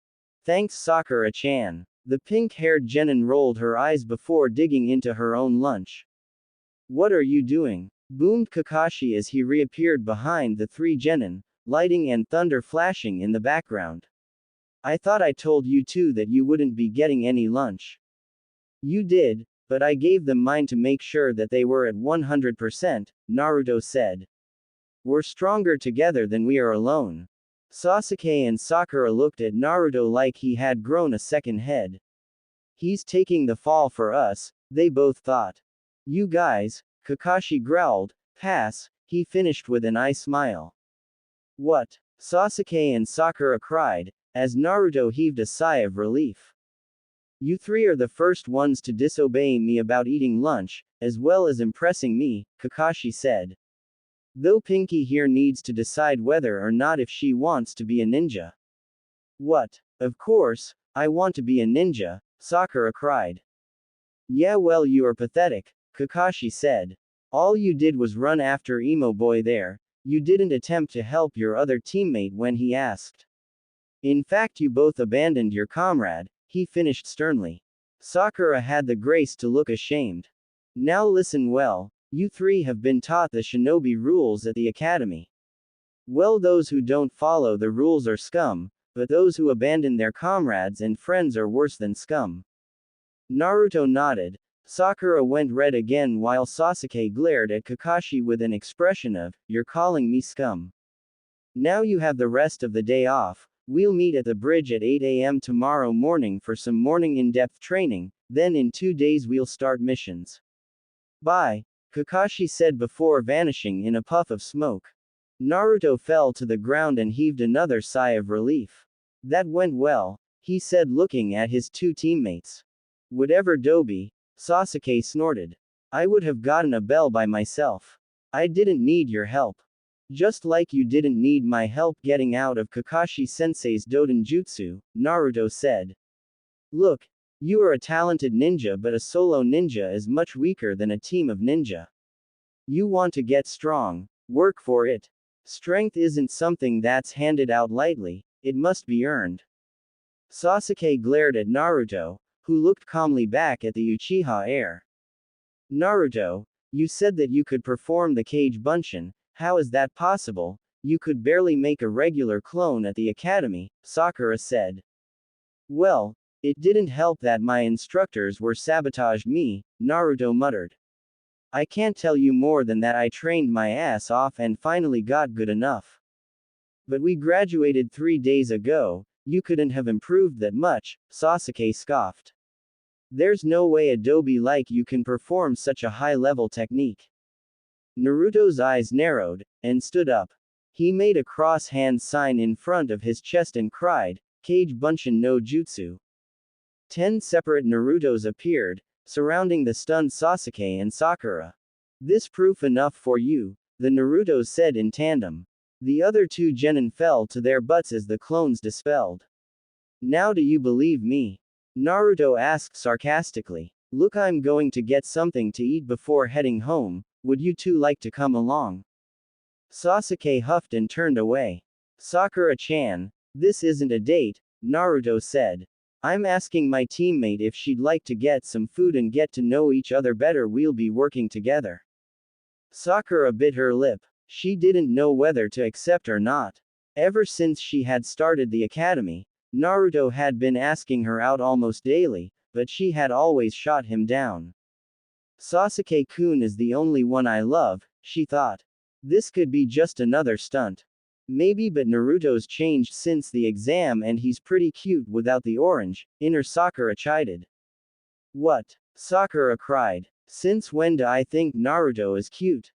Thanks, Sakura-chan. The pink-haired genin rolled her eyes before digging into her own lunch. What are you doing? Boomed Kakashi as he reappeared behind the three genin, lighting and thunder flashing in the background. I thought I told you two that you wouldn't be getting any lunch. You did, but I gave them mine to make sure that they were at 100%, Naruto said. We're stronger together than we are alone. Sasuke and Sakura looked at Naruto like he had grown a second head. He's taking the fall for us, they both thought. You guys, Kakashi growled, pass, he finished with an eye smile. What? Sasuke and Sakura cried, as Naruto heaved a sigh of relief. You three are the first ones to disobey me about eating lunch, as well as impressing me, Kakashi said. Though Pinky here needs to decide whether or not if she wants to be a ninja. What? Of course, I want to be a ninja, Sakura cried. Yeah, well, you are pathetic, Kakashi said. All you did was run after emo boy there, you didn't attempt to help your other teammate when he asked. In fact, you both abandoned your comrade, he finished sternly. Sakura had the grace to look ashamed. Now listen well, you three have been taught the shinobi rules at the academy. Well, those who don't follow the rules are scum, but those who abandon their comrades and friends are worse than scum. Naruto nodded. Sakura went red again while Sasuke glared at Kakashi with an expression of, you're calling me scum. Now you have the rest of the day off, we'll meet at the bridge at 8 a.m. tomorrow morning for some morning in-depth training, then in 2 days we'll start missions. Bye, Kakashi said before vanishing in a puff of smoke. Naruto fell to the ground and heaved another sigh of relief. That went well, he said looking at his two teammates. Whatever Dobi, Sasuke snorted. I would have gotten a bell by myself. I didn't need your help. Just like you didn't need my help getting out of Kakashi-sensei's Dodenjutsu, Naruto said. Look, you are a talented ninja, but a solo ninja is much weaker than a team of ninja. You want to get strong, work for it. Strength isn't something that's handed out lightly, it must be earned. Sasuke glared at Naruto, who looked calmly back at the Uchiha heir. Naruto, you said that you could perform the Kage Bunshin. How is that possible? You could barely make a regular clone at the academy, Sakura said. Well, it didn't help that my instructors were sabotaged me, Naruto muttered. I can't tell you more than that I trained my ass off and finally got good enough. But we graduated 3 days ago, you couldn't have improved that much, Sasuke scoffed. There's no way a dobi like you can perform such a high-level technique. Naruto's eyes narrowed, and stood up. He made a cross-hand sign in front of his chest and cried, Kage Bunshin no Jutsu. 10 separate Narutos appeared, surrounding the stunned Sasuke and Sakura. This proof enough for you, the Narutos said in tandem. The other two genin fell to their butts as the clones dispelled. Now do you believe me? Naruto asked sarcastically. Look, I'm going to get something to eat before heading home, would you two like to come along? Sasuke huffed and turned away. Sakura-chan, this isn't a date, Naruto said. I'm asking my teammate if she'd like to get some food and get to know each other better. We'll be working together. Sakura bit her lip. She didn't know whether to accept or not. Ever since she had started the academy, Naruto had been asking her out almost daily, but she had always shot him down. Sasuke-kun is the only one I love, she thought. This could be just another stunt. Maybe, but Naruto's changed since the exam and he's pretty cute without the orange, inner Sakura chided. What? Sakura cried. Since when do I think Naruto is cute?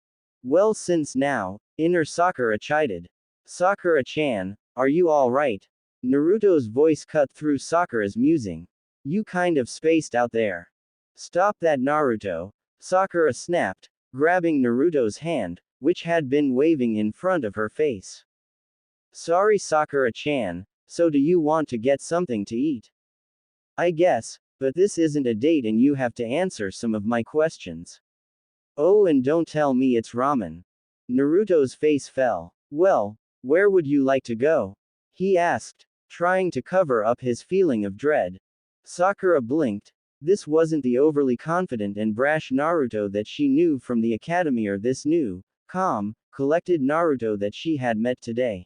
Well, since now, inner Sakura chided. Sakura-chan, are you alright? Naruto's voice cut through Sakura's musing. You kind of spaced out there. Stop that, Naruto, Sakura snapped, grabbing Naruto's hand, which had been waving in front of her face. Sorry, Sakura-chan, so do you want to get something to eat? I guess, but this isn't a date and you have to answer some of my questions. Oh, and don't tell me it's ramen. Naruto's face fell. Well, where would you like to go? He asked, trying to cover up his feeling of dread. Sakura blinked. This wasn't the overly confident and brash Naruto that she knew from the academy or this new, calm, collected Naruto that she had met today.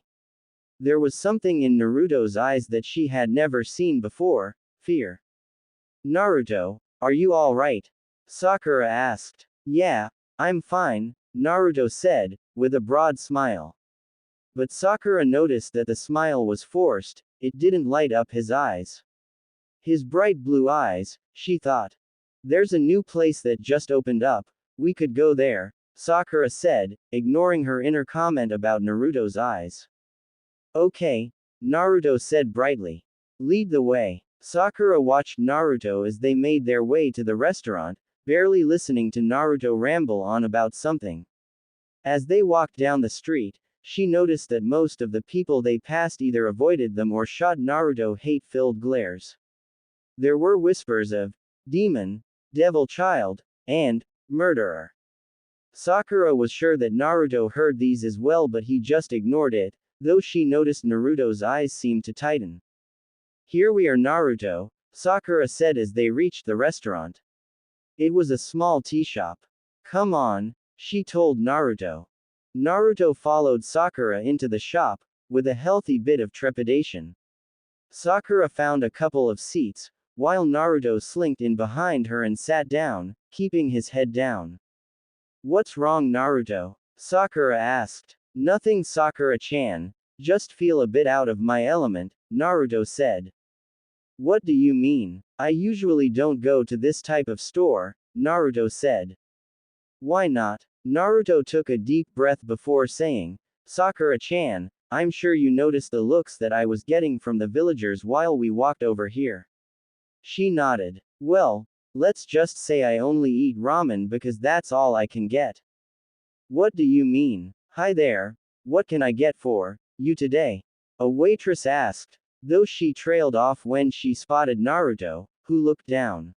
There was something in Naruto's eyes that she had never seen before, fear. Naruto, are you alright? Sakura asked. Yeah, I'm fine, Naruto said, with a broad smile. But Sakura noticed that the smile was forced, it didn't light up his eyes. His bright blue eyes, she thought. There's a new place that just opened up, we could go there, Sakura said, ignoring her inner comment about Naruto's eyes. Okay, Naruto said brightly. Lead the way. Sakura watched Naruto as they made their way to the restaurant, barely listening to Naruto ramble on about something. As they walked down the street, she noticed that most of the people they passed either avoided them or shot Naruto hate-filled glares. There were whispers of demon, devil child, and murderer. Sakura was sure that Naruto heard these as well, but he just ignored it, though she noticed Naruto's eyes seemed to tighten. Here we are, Naruto, Sakura said as they reached the restaurant. It was a small tea shop. Come on, she told Naruto. Naruto followed Sakura into the shop, with a healthy bit of trepidation. Sakura found a couple of seats, while Naruto slinked in behind her and sat down, keeping his head down. What's wrong, Naruto? Sakura asked. Nothing, Sakura-chan, just feel a bit out of my element, Naruto said. What do you mean? I usually don't go to this type of store, Naruto said. Why not? Naruto took a deep breath before saying, Sakura-chan, I'm sure you noticed the looks that I was getting from the villagers while we walked over here. She nodded. Well, let's just say I only eat ramen because that's all I can get. What do you mean? Hi there, what can I get for you today? A waitress asked, though she trailed off when she spotted Naruto, who looked down.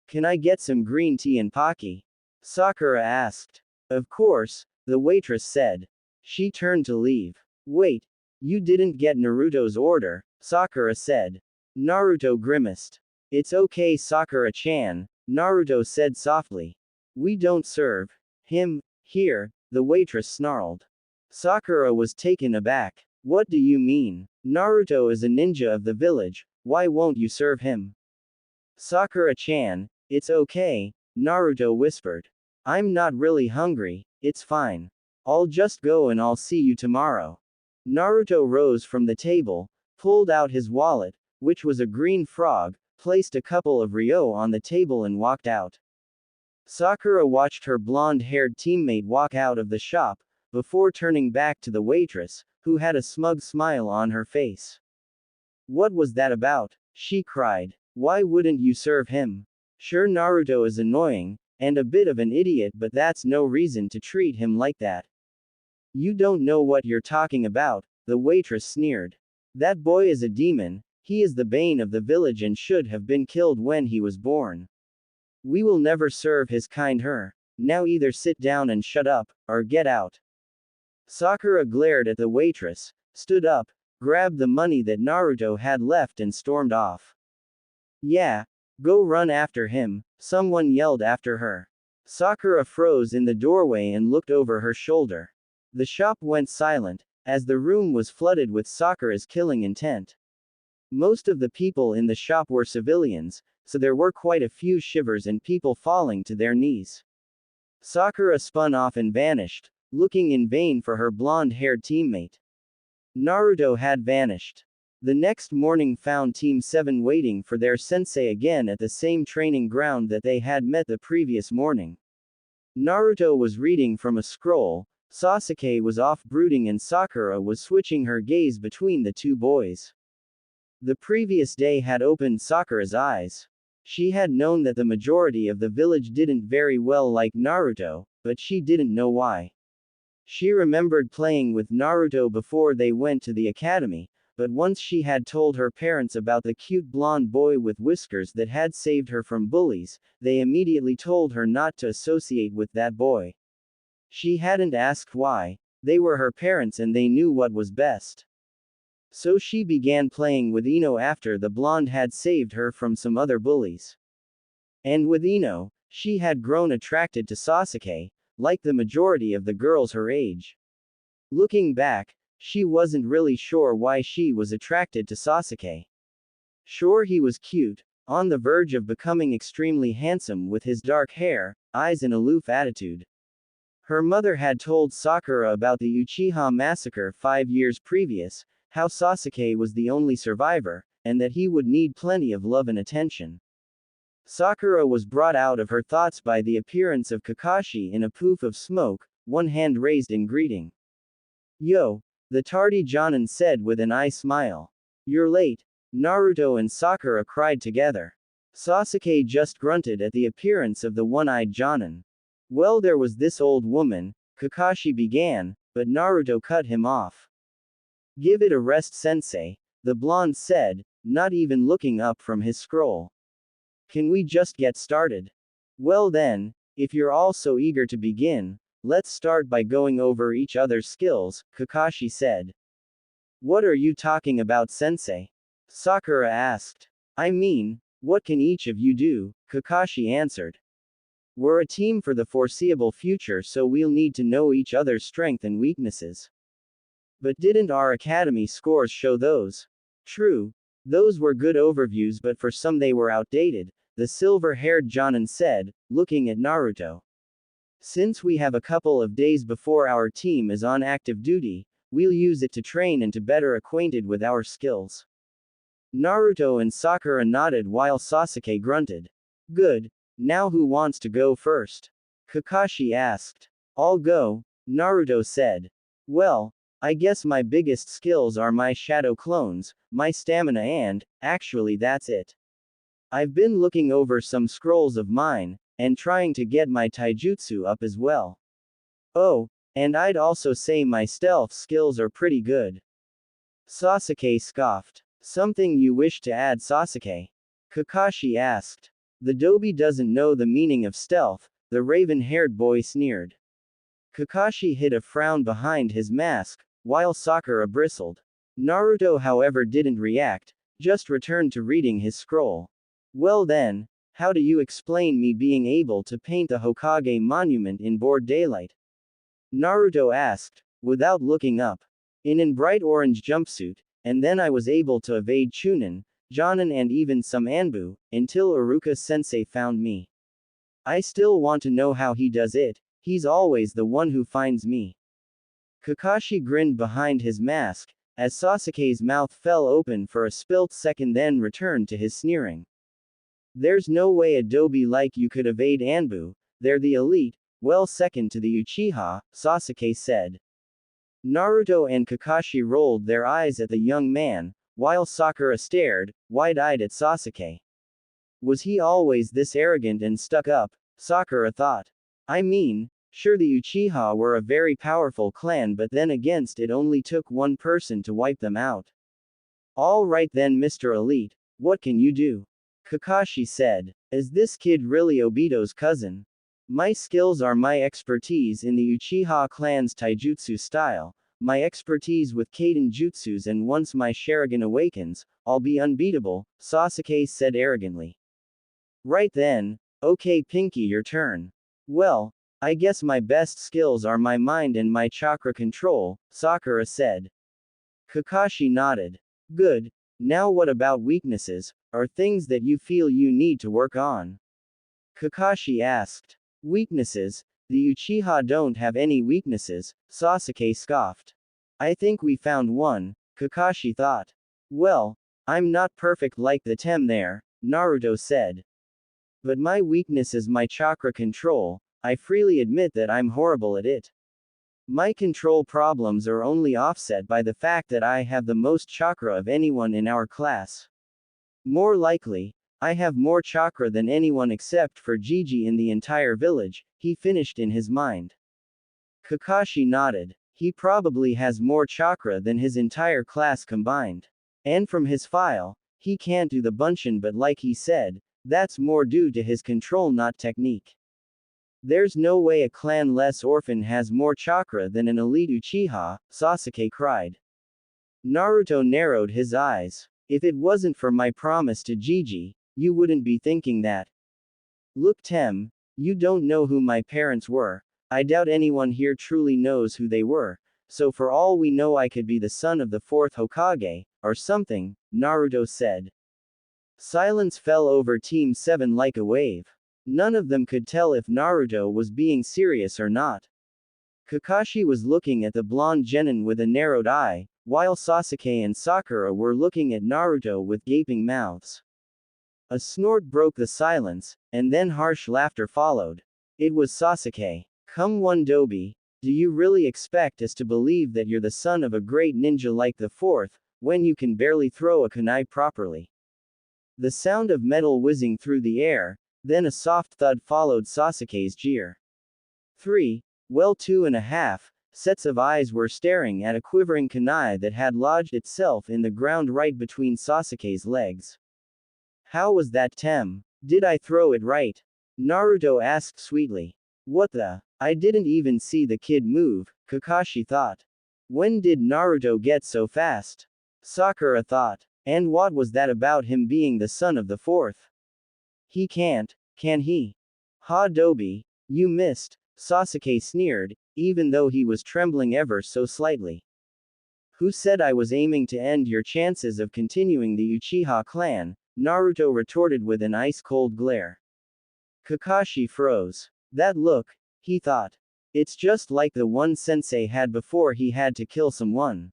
Can I get some green tea and pocky? Sakura asked. Of course, the waitress said. She turned to leave. Wait, you didn't get Naruto's order, Sakura said. Naruto grimaced. It's okay, Sakura-chan, Naruto said softly. We don't serve him here, the waitress snarled. Sakura was taken aback. What do you mean? Naruto is a ninja of the village, why won't you serve him? Sakura-chan, it's okay, Naruto whispered. I'm not really hungry, it's fine. I'll just go and I'll see you tomorrow. Naruto rose from the table, pulled out his wallet, which was a green frog, placed a couple of ryo on the table and walked out. Sakura watched her blonde-haired teammate walk out of the shop, before turning back to the waitress, who had a smug smile on her face. What was that about? She cried. Why wouldn't you serve him? Sure, Naruto is annoying, and a bit of an idiot, but that's no reason to treat him like that. You don't know what you're talking about, the waitress sneered. That boy is a demon, he is the bane of the village and should have been killed when he was born. We will never serve his kind her. Now either sit down and shut up, or get out. Sakura glared at the waitress, stood up, grabbed the money that Naruto had left and stormed off. Yeah, go run after him, someone yelled after her. Sakura froze in the doorway and looked over her shoulder. The shop went silent, as the room was flooded with Sakura's killing intent. Most of the people in the shop were civilians, so there were quite a few shivers and people falling to their knees. Sakura spun off and vanished, looking in vain for her blonde-haired teammate. Naruto had vanished. The next morning found Team 7 waiting for their sensei again at the same training ground that they had met the previous morning. Naruto was reading from a scroll, Sasuke was off brooding and Sakura was switching her gaze between the two boys. The previous day had opened Sakura's eyes. She had known that the majority of the village didn't very well like Naruto, but she didn't know why. She remembered playing with Naruto before they went to the academy, but once she had told her parents about the cute blonde boy with whiskers that had saved her from bullies, they immediately told her not to associate with that boy. She hadn't asked why. They were her parents and they knew what was best. So she began playing with Ino after the blonde had saved her from some other bullies. And with Ino, she had grown attracted to Sasuke, like the majority of the girls her age. Looking back, she wasn't really sure why she was attracted to Sasuke. Sure, he was cute, on the verge of becoming extremely handsome with his dark hair, eyes and aloof attitude. Her mother had told Sakura about the Uchiha massacre 5 years previous, how Sasuke was the only survivor, and that he would need plenty of love and attention. Sakura was brought out of her thoughts by the appearance of Kakashi in a poof of smoke, one hand raised in greeting. Yo! The tardy Jonin said with an eye smile. You're late. Naruto and Sakura cried together. Sasuke just grunted at the appearance of the one-eyed Jonin. Well, there was this old woman, Kakashi began, but Naruto cut him off. Give it a rest, sensei, the blonde said, not even looking up from his scroll. Can we just get started? Well then, if you're all so eager to begin, let's start by going over each other's skills, Kakashi said. What are you talking about, sensei? Sakura asked. I mean, what can each of you do? Kakashi answered. We're a team for the foreseeable future, so we'll need to know each other's strengths and weaknesses. But didn't our academy scores show those? True. Those were good overviews, but for some they were outdated, the silver-haired Jonin said, looking at Naruto. Since we have a couple of days before our team is on active duty, we'll use it to train and to better acquainted with our skills. Naruto and Sakura nodded while Sasuke grunted. Good. Now who wants to go first? Kakashi asked. I'll go, Naruto said. Well, I guess my biggest skills are my shadow clones, my stamina and, actually that's it. I've been looking over some scrolls of mine, and trying to get my taijutsu up as well. Oh, and I'd also say my stealth skills are pretty good. Sasuke scoffed. Something you wish to add, Sasuke? Kakashi asked. The Dobi doesn't know the meaning of stealth, the raven-haired boy sneered. Kakashi hid a frown behind his mask, while Sakura bristled. Naruto, however, didn't react, just returned to reading his scroll. Well then, how do you explain me being able to paint the Hokage monument in broad daylight? Naruto asked, without looking up. In an bright orange jumpsuit, and then I was able to evade Chunin, Jonin and even some Anbu, until Iruka-sensei found me. I still want to know how he does it, he's always the one who finds me. Kakashi grinned behind his mask, as Sasuke's mouth fell open for a split second then returned to his sneering. There's no way a Dobi like you could evade Anbu, they're the elite, well second to the Uchiha, Sasuke said. Naruto and Kakashi rolled their eyes at the young man, while Sakura stared, wide-eyed at Sasuke. Was he always this arrogant and stuck up? Sakura thought. I mean, sure the Uchiha were a very powerful clan, but then against it only took one person to wipe them out. All right then, Mr. Elite, what can you do? Kakashi said. Is this kid really Obito's cousin? My skills are my expertise in the Uchiha clan's taijutsu style, my expertise with Kaden jutsus, and once my Sharingan awakens, I'll be unbeatable, Sasuke said arrogantly. Right then, okay Pinky, your turn. Well, I guess my best skills are my mind and my chakra control, Sakura said. Kakashi nodded. Good. Now what about weaknesses, or things that you feel you need to work on? Kakashi asked. Weaknesses? The Uchiha don't have any weaknesses, Sasuke scoffed. I think we found one, Kakashi thought. Well, I'm not perfect like the Tem there, Naruto said. But my weakness is my chakra control, I freely admit that I'm horrible at it. My control problems are only offset by the fact that I have the most chakra of anyone in our class. More likely, I have more chakra than anyone except for Gigi in the entire village, he finished in his mind. Kakashi nodded. He probably has more chakra than his entire class combined. And from his file, he can't do the bunshin, but like he said, that's more due to his control, not technique. There's no way a clan-less orphan has more chakra than an elite Uchiha, Sasuke cried. Naruto narrowed his eyes. If it wasn't for my promise to Gigi, you wouldn't be thinking that. Look Tem, you don't know who my parents were, I doubt anyone here truly knows who they were, so for all we know I could be the son of the fourth Hokage, or something, Naruto said. Silence fell over Team 7 like a wave. None of them could tell if Naruto was being serious or not. Kakashi was looking at the blonde genin with a narrowed eye, while Sasuke and Sakura were looking at Naruto with gaping mouths. A snort broke the silence, and then harsh laughter followed. It was Sasuke. Come one Dobi, do you really expect us to believe that you're the son of a great ninja like the fourth, when you can barely throw a kunai properly? The sound of metal whizzing through the air, then a soft thud followed Sasuke's jeer. 3, well 2.5, sets of eyes were staring at a quivering kunai that had lodged itself in the ground right between Sasuke's legs. How was that Tem? Did I throw it right? Naruto asked sweetly. What the? I didn't even see the kid move, Kakashi thought. When did Naruto get so fast? Sakura thought. And what was that about him being the son of the fourth? He can't, can he? Ha Dobi, you missed, Sasuke sneered, even though he was trembling ever so slightly. Who said I was aiming to end your chances of continuing the Uchiha clan? Naruto retorted with an ice-cold glare. Kakashi froze. That look, he thought. It's just like the one sensei had before he had to kill someone.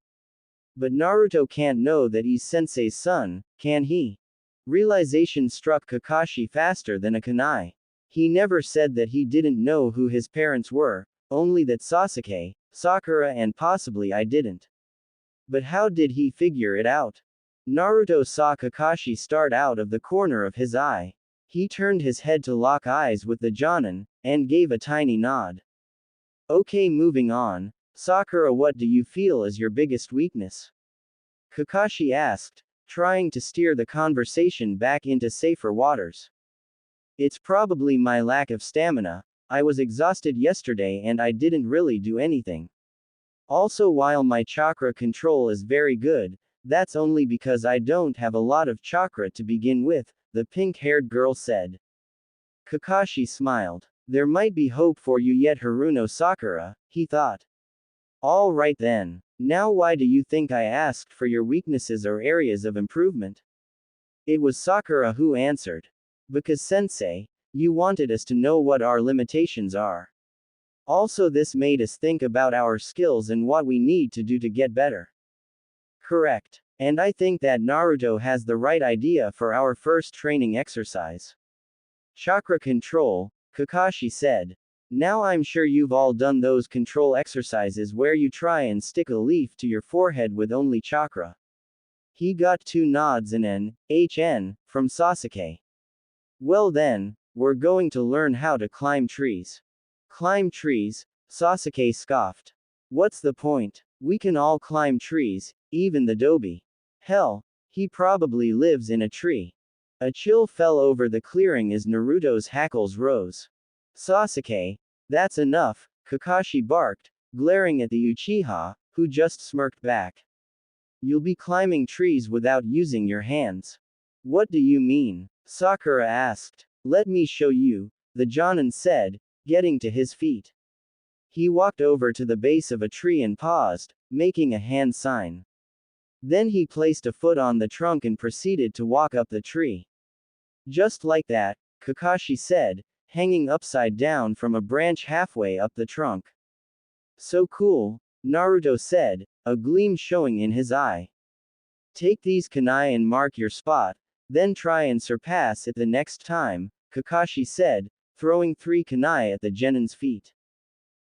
But Naruto can't know that he's sensei's son, can he? Realization struck Kakashi faster than a kunai. He never said that he didn't know who his parents were, only that Sasuke, Sakura and possibly I didn't. But how did he figure it out? Naruto saw Kakashi start out of the corner of his eye. He turned his head to lock eyes with the Jonin, and gave a tiny nod. Okay, moving on. Sakura, what do you feel is your biggest weakness? Kakashi asked, trying to steer the conversation back into safer waters. It's probably my lack of stamina. I was exhausted yesterday and I didn't really do anything. Also, while my chakra control is very good, that's only because I don't have a lot of chakra to begin with, the pink-haired girl said. Kakashi smiled. There might be hope for you yet, Haruno Sakura, he thought. All right then. Now why do you think I asked for your weaknesses or areas of improvement? It was Sakura who answered. Because sensei, you wanted us to know what our limitations are. Also, this made us think about our skills and what we need to do to get better. Correct. And I think that Naruto has the right idea for our first training exercise. Chakra control, Kakashi said. Now I'm sure you've all done those control exercises where you try and stick a leaf to your forehead with only chakra. He got 2 nods and an HN from Sasuke. Well then, we're going to learn how to climb trees. Climb trees? Sasuke scoffed. What's the point? We can all climb trees, even the Dobi. Hell, he probably lives in a tree. A chill fell over the clearing as Naruto's hackles rose. Sasuke, that's enough, Kakashi barked, glaring at the Uchiha, who just smirked back. You'll be climbing trees without using your hands. What do you mean? Sakura asked. Let me show you, the Jonin said, getting to his feet. He walked over to the base of a tree and paused, making a hand sign. Then he placed a foot on the trunk and proceeded to walk up the tree. Just like that, Kakashi said, hanging upside down from a branch halfway up the trunk. So cool, Naruto said, a gleam showing in his eye. Take these kunai and mark your spot, then try and surpass it the next time, Kakashi said, throwing 3 kunai at the genin's feet.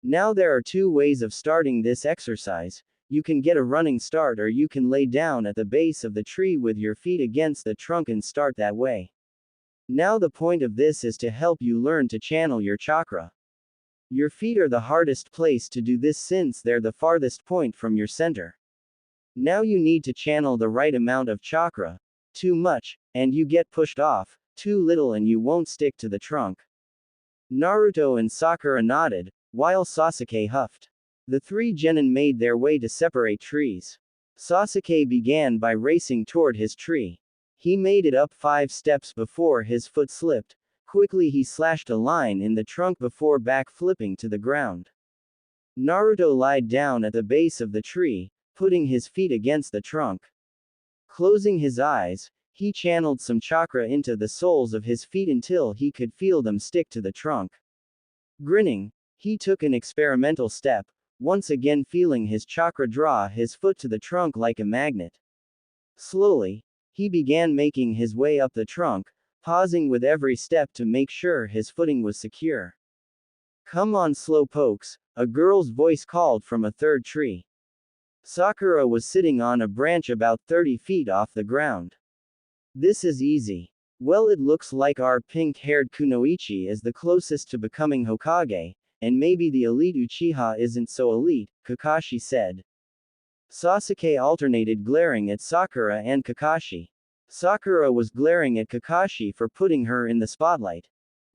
Now there are 2 ways of starting this exercise. You can get a running start or you can lay down at the base of the tree with your feet against the trunk and start that way. Now the point of this is to help you learn to channel your chakra. Your feet are the hardest place to do this since they're the farthest point from your center. Now you need to channel the right amount of chakra. Too much, and you get pushed off, too little and you won't stick to the trunk. Naruto and Sakura nodded, while Sasuke huffed. The 3 genin made their way to separate trees. Sasuke began by racing toward his tree. He made it up 5 steps before his foot slipped. Quickly he slashed a line in the trunk before back-flipping to the ground. Naruto lied down at the base of the tree, putting his feet against the trunk. Closing his eyes, he channeled some chakra into the soles of his feet until he could feel them stick to the trunk. Grinning, he took an experimental step, once again feeling his chakra draw his foot to the trunk like a magnet. Slowly, he began making his way up the trunk, pausing with every step to make sure his footing was secure. Come on slowpokes, a girl's voice called from a third tree. Sakura was sitting on a branch about 30 feet off the ground. This is easy. Well, it looks like our pink-haired Kunoichi is the closest to becoming Hokage, and maybe the elite Uchiha isn't so elite, Kakashi said. Sasuke alternated glaring at Sakura and Kakashi. Sakura was glaring at Kakashi for putting her in the spotlight.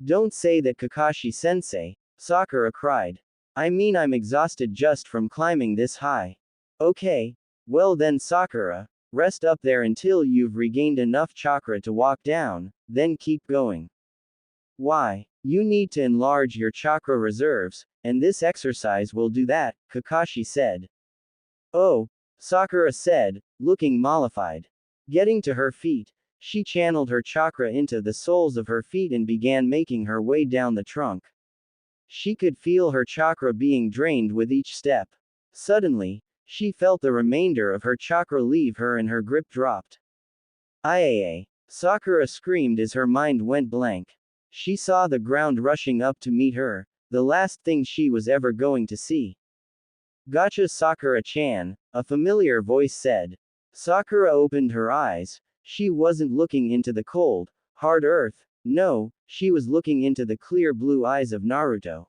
Don't say that, Kakashi-sensei, Sakura cried. I mean, I'm exhausted just from climbing this high. Okay, well then Sakura, rest up there until you've regained enough chakra to walk down, then keep going. Why? You need to enlarge your chakra reserves, and this exercise will do that, Kakashi said. Oh, Sakura said, looking mollified. Getting to her feet, she channeled her chakra into the soles of her feet and began making her way down the trunk. She could feel her chakra being drained with each step. Suddenly, she felt the remainder of her chakra leave her and her grip dropped. Aiaia! Sakura screamed as her mind went blank. She saw the ground rushing up to meet her, the last thing she was ever going to see. Gotcha, Sakura-chan, a familiar voice said. Sakura opened her eyes. She wasn't looking into the cold, hard earth. No, she was looking into the clear blue eyes of Naruto.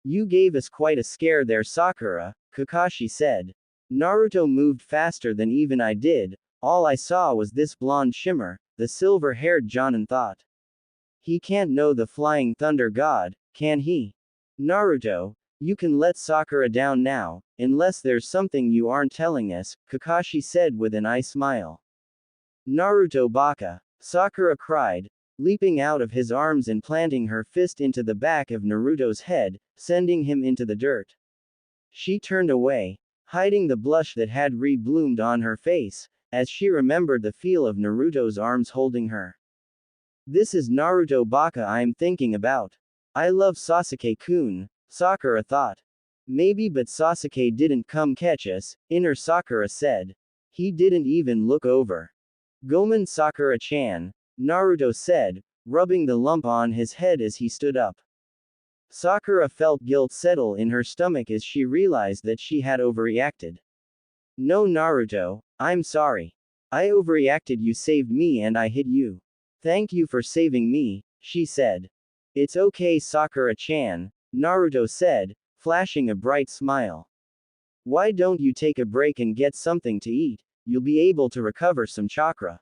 You gave us quite a scare there, Sakura, Kakashi said. Naruto moved faster than even I did. All I saw was this blonde shimmer, the silver-haired Jonin thought. He can't know the flying thunder god, can he? Naruto, you can let Sakura down now, unless there's something you aren't telling us, Kakashi said with an eye smile. Naruto baka, Sakura cried, leaping out of his arms and planting her fist into the back of Naruto's head, sending him into the dirt. She turned away, hiding the blush that had re-bloomed on her face, as she remembered the feel of Naruto's arms holding her. This is Naruto baka I'm thinking about. I love Sasuke-kun, Sakura thought. Maybe, but Sasuke didn't come catch us, inner Sakura said. He didn't even look over. Gomen Sakura-chan, Naruto said, rubbing the lump on his head as he stood up. Sakura felt guilt settle in her stomach as she realized that she had overreacted. No, Naruto, I'm sorry. I overreacted. You saved me and I hit you. Thank you for saving me, she said. It's okay, Sakura-chan, Naruto said, flashing a bright smile. Why don't you take a break and get something to eat? You'll be able to recover some chakra.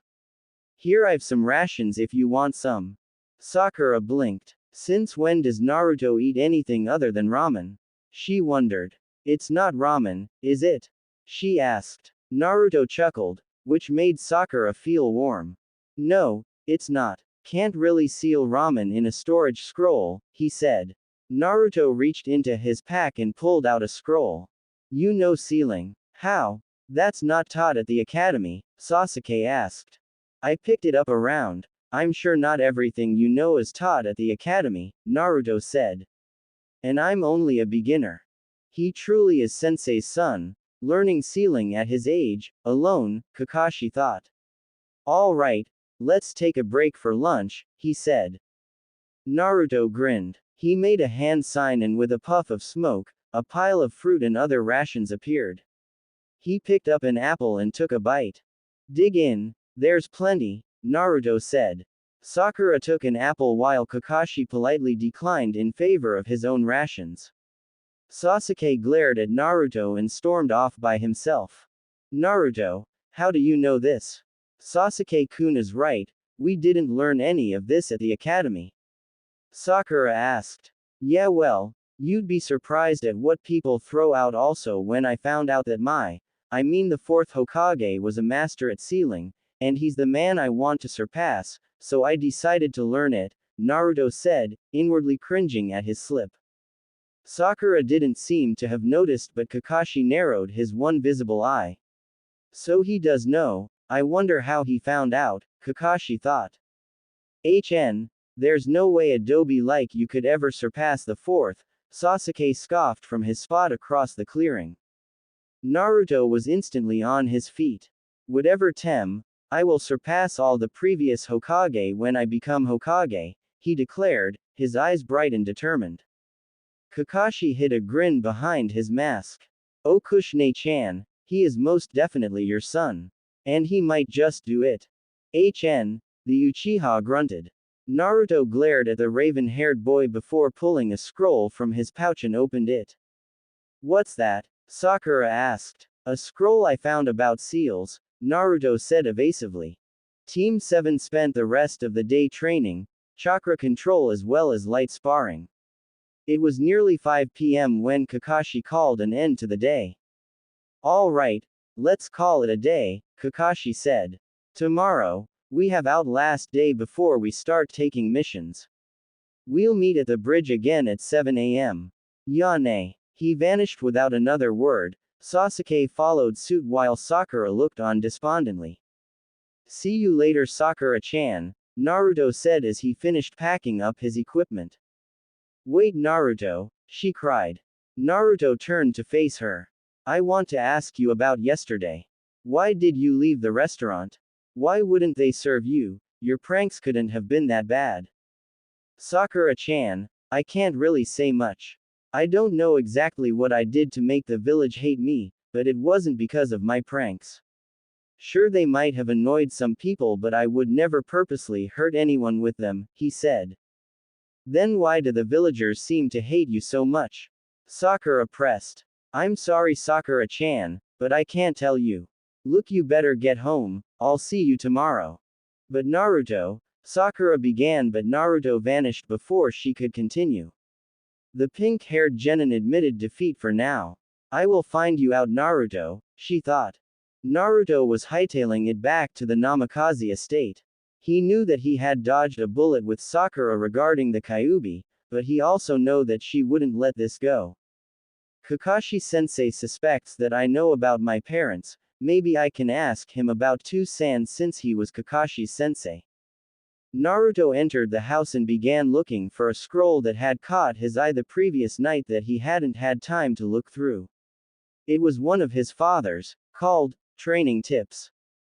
Here I've some rations if you want some. Sakura blinked. Since when does Naruto eat anything other than ramen? She wondered. It's not ramen, is it? She asked. Naruto chuckled, which made Sakura feel warm. No, it's not. Can't really seal ramen in a storage scroll, he said. Naruto reached into his pack and pulled out a scroll. You know sealing. How? That's not taught at the academy, Sasuke asked. I picked it up around. I'm sure not everything you know is taught at the academy, Naruto said. And I'm only a beginner. He truly is sensei's son, learning sealing at his age, alone, Kakashi thought. All right, let's take a break for lunch, he said. Naruto grinned. He made a hand sign and with a puff of smoke, a pile of fruit and other rations appeared. He picked up an apple and took a bite. Dig in, there's plenty, Naruto said. Sakura took an apple while Kakashi politely declined in favor of his own rations. Sasuke glared at Naruto and stormed off by himself. Naruto, how do you know this? Sasuke-kun is right, we didn't learn any of this at the academy. Sakura asked. Yeah well, you'd be surprised at what people throw out also when I found out that I mean the fourth Hokage was a master at sealing, and he's the man I want to surpass, so I decided to learn it, Naruto said, inwardly cringing at his slip. Sakura didn't seem to have noticed but Kakashi narrowed his one visible eye. So he does know, I wonder how he found out, Kakashi thought. There's no way Adobe like you could ever surpass the fourth, Sasuke scoffed from his spot across the clearing. Naruto was instantly on his feet. Whatever I will surpass all the previous Hokage when I become Hokage, he declared, his eyes bright and determined. Kakashi hid a grin behind his mask. Oh Kushne-chan, he is most definitely your son. And he might just do it. The Uchiha grunted. Naruto glared at the raven-haired boy before pulling a scroll from his pouch and opened it. What's that? Sakura asked. A scroll I found about seals, Naruto said evasively. Team 7 spent the rest of the day training, chakra control as well as light sparring. It was nearly 5 p.m. when Kakashi called an end to the day. All right, let's call it a day, Kakashi said. Tomorrow, we have out last day before we start taking missions. We'll meet at the bridge again at 7 a.m. Yane. He vanished without another word. Sasuke followed suit while Sakura looked on despondently. See you later Sakura-chan, Naruto said as he finished packing up his equipment. Wait Naruto, she cried. Naruto turned to face her. I want to ask you about yesterday. Why did you leave the restaurant? Why wouldn't they serve you? Your pranks couldn't have been that bad. Sakura-chan, I can't really say much. I don't know exactly what I did to make the village hate me, but it wasn't because of my pranks. Sure they might have annoyed some people but I would never purposely hurt anyone with them, he said. Then why do the villagers seem to hate you so much? Sakura pressed. I'm sorry Sakura-chan, but I can't tell you. Look you better get home, I'll see you tomorrow. But Naruto, Sakura began but Naruto vanished before she could continue. The pink-haired genin admitted defeat for now. I will find you out Naruto, she thought. Naruto was hightailing it back to the Namikaze estate. He knew that he had dodged a bullet with Sakura regarding the Kyuubi, but he also knew that she wouldn't let this go. Kakashi-sensei suspects that I know about my parents, maybe I can ask him about Two-san since he was Kakashi's sensei. Naruto entered the house and began looking for a scroll that had caught his eye the previous night that he hadn't had time to look through. It was one of his father's, called, Training Tips.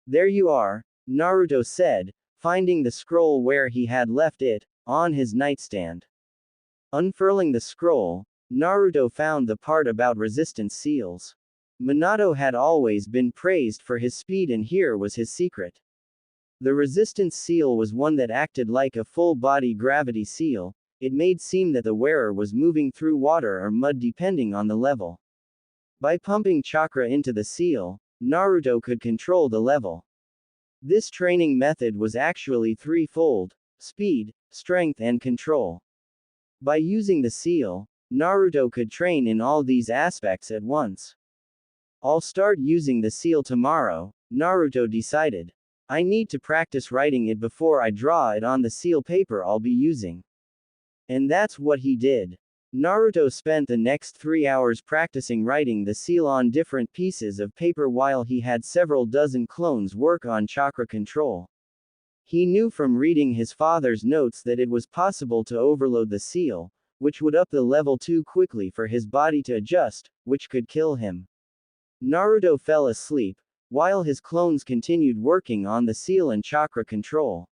There you are, Naruto said, finding the scroll where he had left it, on his nightstand. Unfurling the scroll, Naruto found the part about resistance seals. Minato had always been praised for his speed and here was his secret. The resistance seal was one that acted like a full-body gravity seal, it made seem that the wearer was moving through water or mud depending on the level. By pumping chakra into the seal, Naruto could control the level. This training method was actually threefold: speed, strength, and control. By using the seal, Naruto could train in all these aspects at once. I'll start using the seal tomorrow, Naruto decided. I need to practice writing it before I draw it on the seal paper I'll be using. And that's what he did. Naruto spent the next 3 hours practicing writing the seal on different pieces of paper while he had several dozen clones work on chakra control. He knew from reading his father's notes that it was possible to overload the seal, which would up the level too quickly for his body to adjust, which could kill him. Naruto fell asleep, while his clones continued working on the seal and chakra control.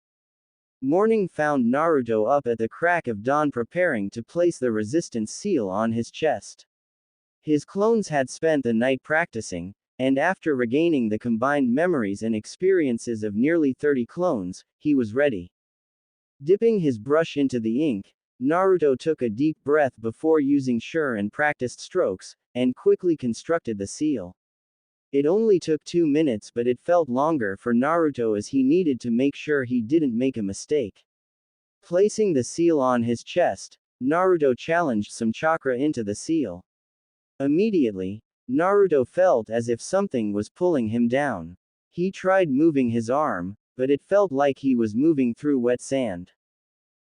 Morning found Naruto up at the crack of dawn preparing to place the resistance seal on his chest. His clones had spent the night practicing, and after regaining the combined memories and experiences of nearly 30 clones, he was ready. Dipping his brush into the ink, Naruto took a deep breath before using sure and practiced strokes, and quickly constructed the seal. It only took 2 minutes, but it felt longer for Naruto as he needed to make sure he didn't make a mistake. Placing the seal on his chest, Naruto challenged some chakra into the seal. Immediately, Naruto felt as if something was pulling him down. He tried moving his arm, but it felt like he was moving through wet sand.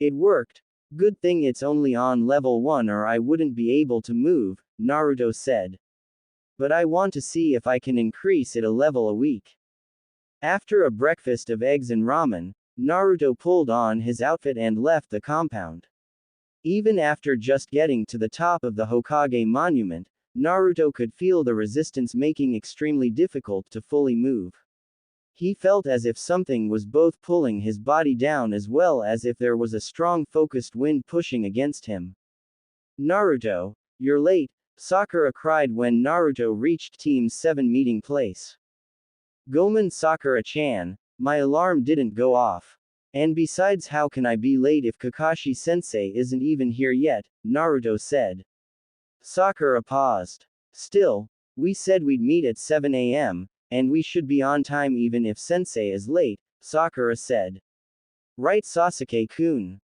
It worked. Good thing it's only on level 1 or I wouldn't be able to move, Naruto said. But I want to see if I can increase it a level a week. After a breakfast of eggs and ramen, Naruto pulled on his outfit and left the compound. Even after just getting to the top of the Hokage monument, Naruto could feel the resistance making extremely difficult to fully move. He felt as if something was both pulling his body down as well as if there was a strong focused wind pushing against him. Naruto, you're late, Sakura cried when Naruto reached Team 7 meeting place. Gomen Sakura-chan, my alarm didn't go off. And besides, how can I be late if Kakashi-sensei isn't even here yet, Naruto said. Sakura paused. Still, we said we'd meet at 7 a.m., and we should be on time even if sensei is late, Sakura said. Right, Sasuke-kun.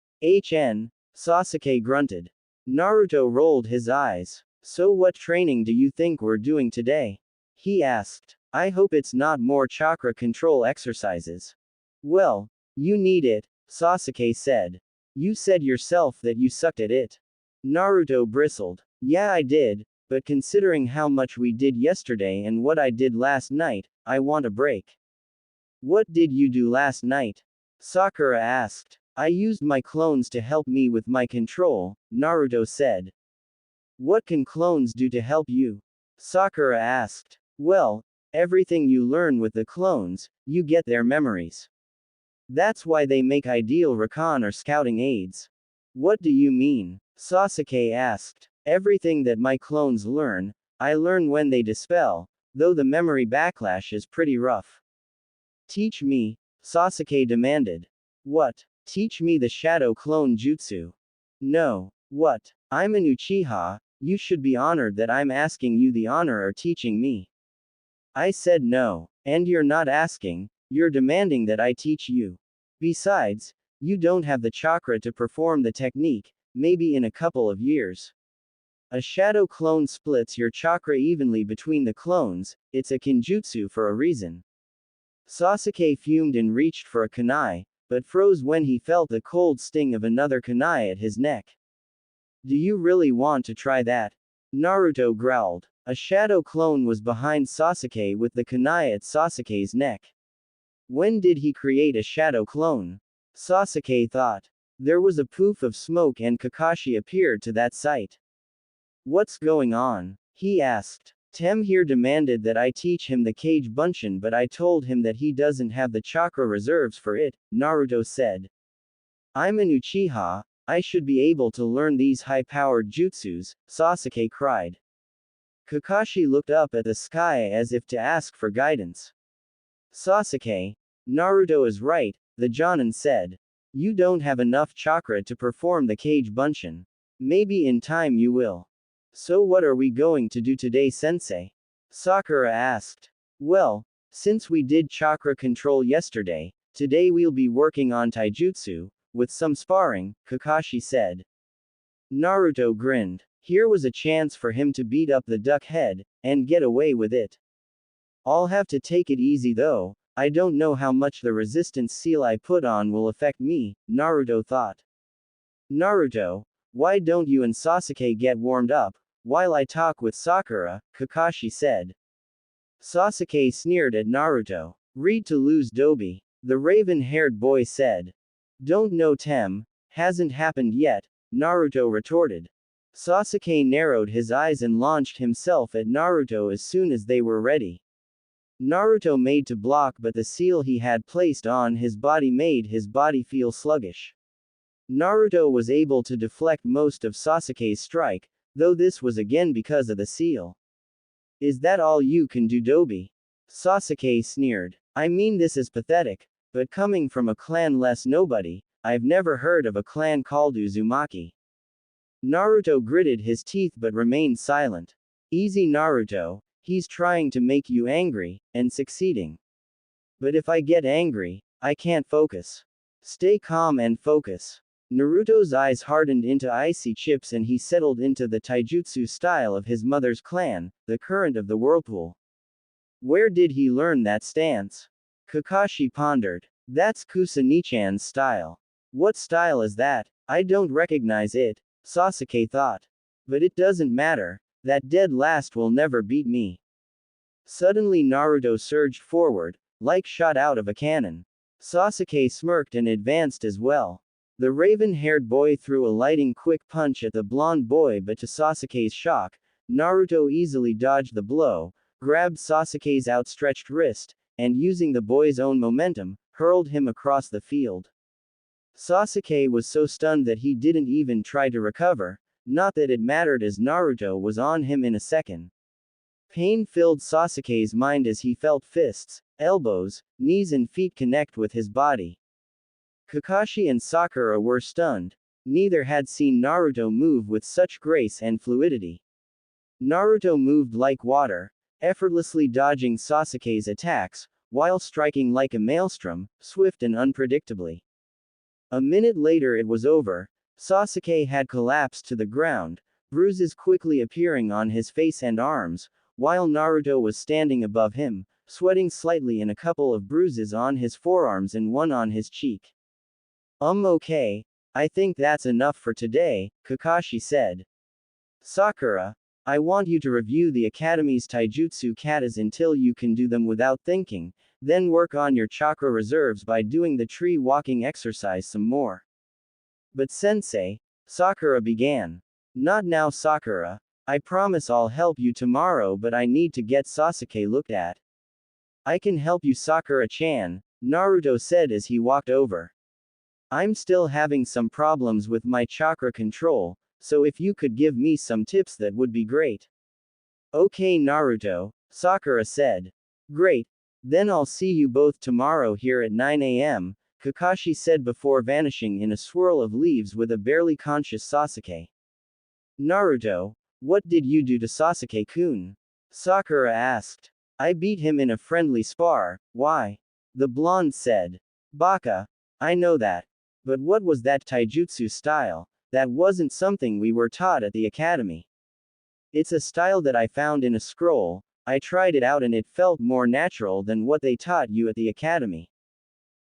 Sasuke grunted. Naruto rolled his eyes. So what training do you think we're doing today? He asked. I hope it's not more chakra control exercises. Well, you need it, Sasuke said. You said yourself that you sucked at it. Naruto bristled. Yeah, I did, but considering how much we did yesterday and what I did last night, I want a break. What did you do last night? Sakura asked. I used my clones to help me with my control, Naruto said. What can clones do to help you? Sakura asked. Well, everything you learn with the clones, you get their memories. That's why they make ideal recon or scouting aids. What do you mean? Sasuke asked. Everything that my clones learn, I learn when they dispel, though the memory backlash is pretty rough. Teach me, Sasuke demanded. What? Teach me the shadow clone jutsu. No. What? I'm an Uchiha, you should be honored that I'm asking you the honor of teaching me. I said no. And you're not asking, you're demanding that I teach you. Besides, you don't have the chakra to perform the technique, maybe in a couple of years. A shadow clone splits your chakra evenly between the clones, it's a kinjutsu for a reason. Sasuke fumed and reached for a kunai, but froze when he felt the cold sting of another kunai at his neck. Do you really want to try that? Naruto growled. A shadow clone was behind Sasuke with the kunai at Sasuke's neck. When did he create a shadow clone? Sasuke thought. There was a poof of smoke and Kakashi appeared to that sight. What's going on? He asked. Tem here demanded that I teach him the Kage Bunshin, but I told him that he doesn't have the chakra reserves for it, Naruto said. I'm an Uchiha, I should be able to learn these high-powered jutsus, Sasuke cried. Kakashi looked up at the sky as if to ask for guidance. Sasuke, Naruto is right, the Jonin said. You don't have enough chakra to perform the Kage Bunshin. Maybe in time you will. So what are we going to do today, sensei? Sakura asked. Well, Since we did chakra control yesterday, today we'll be working on taijutsu, with some sparring, Kakashi said. Naruto grinned. Here was a chance for him to beat up the duck head, and get away with it. I'll have to take it easy though, I don't know how much the resistance seal I put on will affect me, Naruto thought. Naruto, why don't you and Sasuke get warmed up, while I talk with Sakura, Kakashi said. Sasuke sneered at Naruto. Read to lose Dobi, the raven-haired boy said. Don't know Tem, hasn't happened yet, Naruto retorted. Sasuke narrowed his eyes and launched himself at Naruto as soon as they were ready. Naruto made to block, but the seal he had placed on his body made his body feel sluggish. Naruto was able to deflect most of Sasuke's strike, though this was again because of the seal. Is that all you can do, Dobi? Sasuke sneered. I mean, this is pathetic, but coming from a clan-less nobody, I've never heard of a clan called Uzumaki. Naruto gritted his teeth but remained silent. Easy, Naruto, he's trying to make you angry, and succeeding. But if I get angry, I can't focus. Stay calm and focus. Naruto's eyes hardened into icy chips and he settled into the taijutsu style of his mother's clan, the current of the whirlpool. Where did he learn that stance? Kakashi pondered. That's Kusanichan's style. What style is that? I don't recognize it, Sasuke thought. But it doesn't matter, that dead last will never beat me. Suddenly Naruto surged forward, like shot out of a cannon. Sasuke smirked and advanced as well. The raven-haired boy threw a lightning quick punch at the blonde boy, but to Sasuke's shock, Naruto easily dodged the blow, grabbed Sasuke's outstretched wrist, and using the boy's own momentum, hurled him across the field. Sasuke was so stunned that he didn't even try to recover, not that it mattered as Naruto was on him in a second. Pain filled Sasuke's mind as he felt fists, elbows, knees and feet connect with his body. Kakashi and Sakura were stunned. Neither had seen Naruto move with such grace and fluidity. Naruto moved like water, effortlessly dodging Sasuke's attacks, while striking like a maelstrom, swift and unpredictably. A minute later it was over. Sasuke had collapsed to the ground, bruises quickly appearing on his face and arms, while Naruto was standing above him, sweating slightly and a couple of bruises on his forearms and one on his cheek. Okay, I think that's enough for today, Kakashi said. Sakura, I want you to review the Academy's taijutsu katas until you can do them without thinking, then work on your chakra reserves by doing the tree walking exercise some more. But sensei, Sakura began. Not now, Sakura. I promise I'll help you tomorrow, but I need to get Sasuke looked at. I can help you, Sakura-chan, Naruto said as he walked over. I'm still having some problems with my chakra control, so if you could give me some tips that would be great. Okay, Naruto, Sakura said. Great. Then I'll see you both tomorrow here at 9 a.m., Kakashi said before vanishing in a swirl of leaves with a barely conscious Sasuke. Naruto, what did you do to Sasuke-kun? Sakura asked. I beat him in a friendly spar, why? The blonde said. Baka. I know that. But what was that taijutsu style? That wasn't something we were taught at the academy. It's a style that I found in a scroll. I tried it out and it felt more natural than what they taught you at the academy.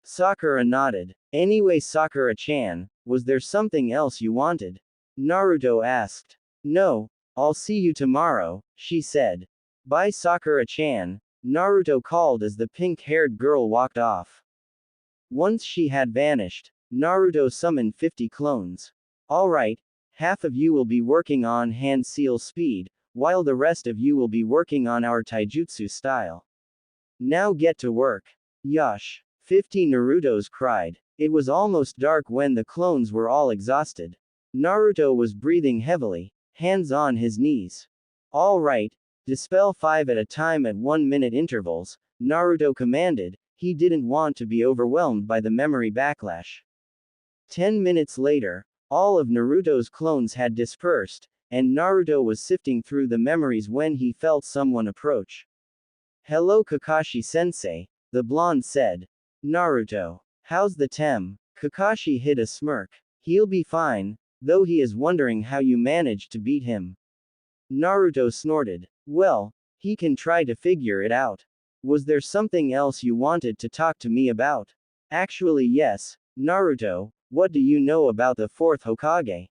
Sakura nodded. Anyway, Sakura-chan, was there something else you wanted? Naruto asked. No, I'll see you tomorrow, she said. Bye, Sakura-chan, Naruto called as the pink-haired girl walked off. Once she had vanished, Naruto summoned 50 clones. Alright, half of you will be working on hand seal speed, while the rest of you will be working on our taijutsu style. Now get to work. Yosh! 50 Narutos cried. It was almost dark when the clones were all exhausted. Naruto was breathing heavily, hands on his knees. Alright, dispel 5 at a time at 1-minute intervals, Naruto commanded. He didn't want to be overwhelmed by the memory backlash. 10 minutes later, all of Naruto's clones had dispersed, and Naruto was sifting through the memories when he felt someone approach. Hello Kakashi-sensei, the blonde said. Naruto. How's the Tem? Kakashi hid a smirk. He'll be fine, though he is wondering how you managed to beat him. Naruto snorted. Well, he can try to figure it out. Was there something else you wanted to talk to me about? Actually yes, Naruto, what do you know about the fourth Hokage?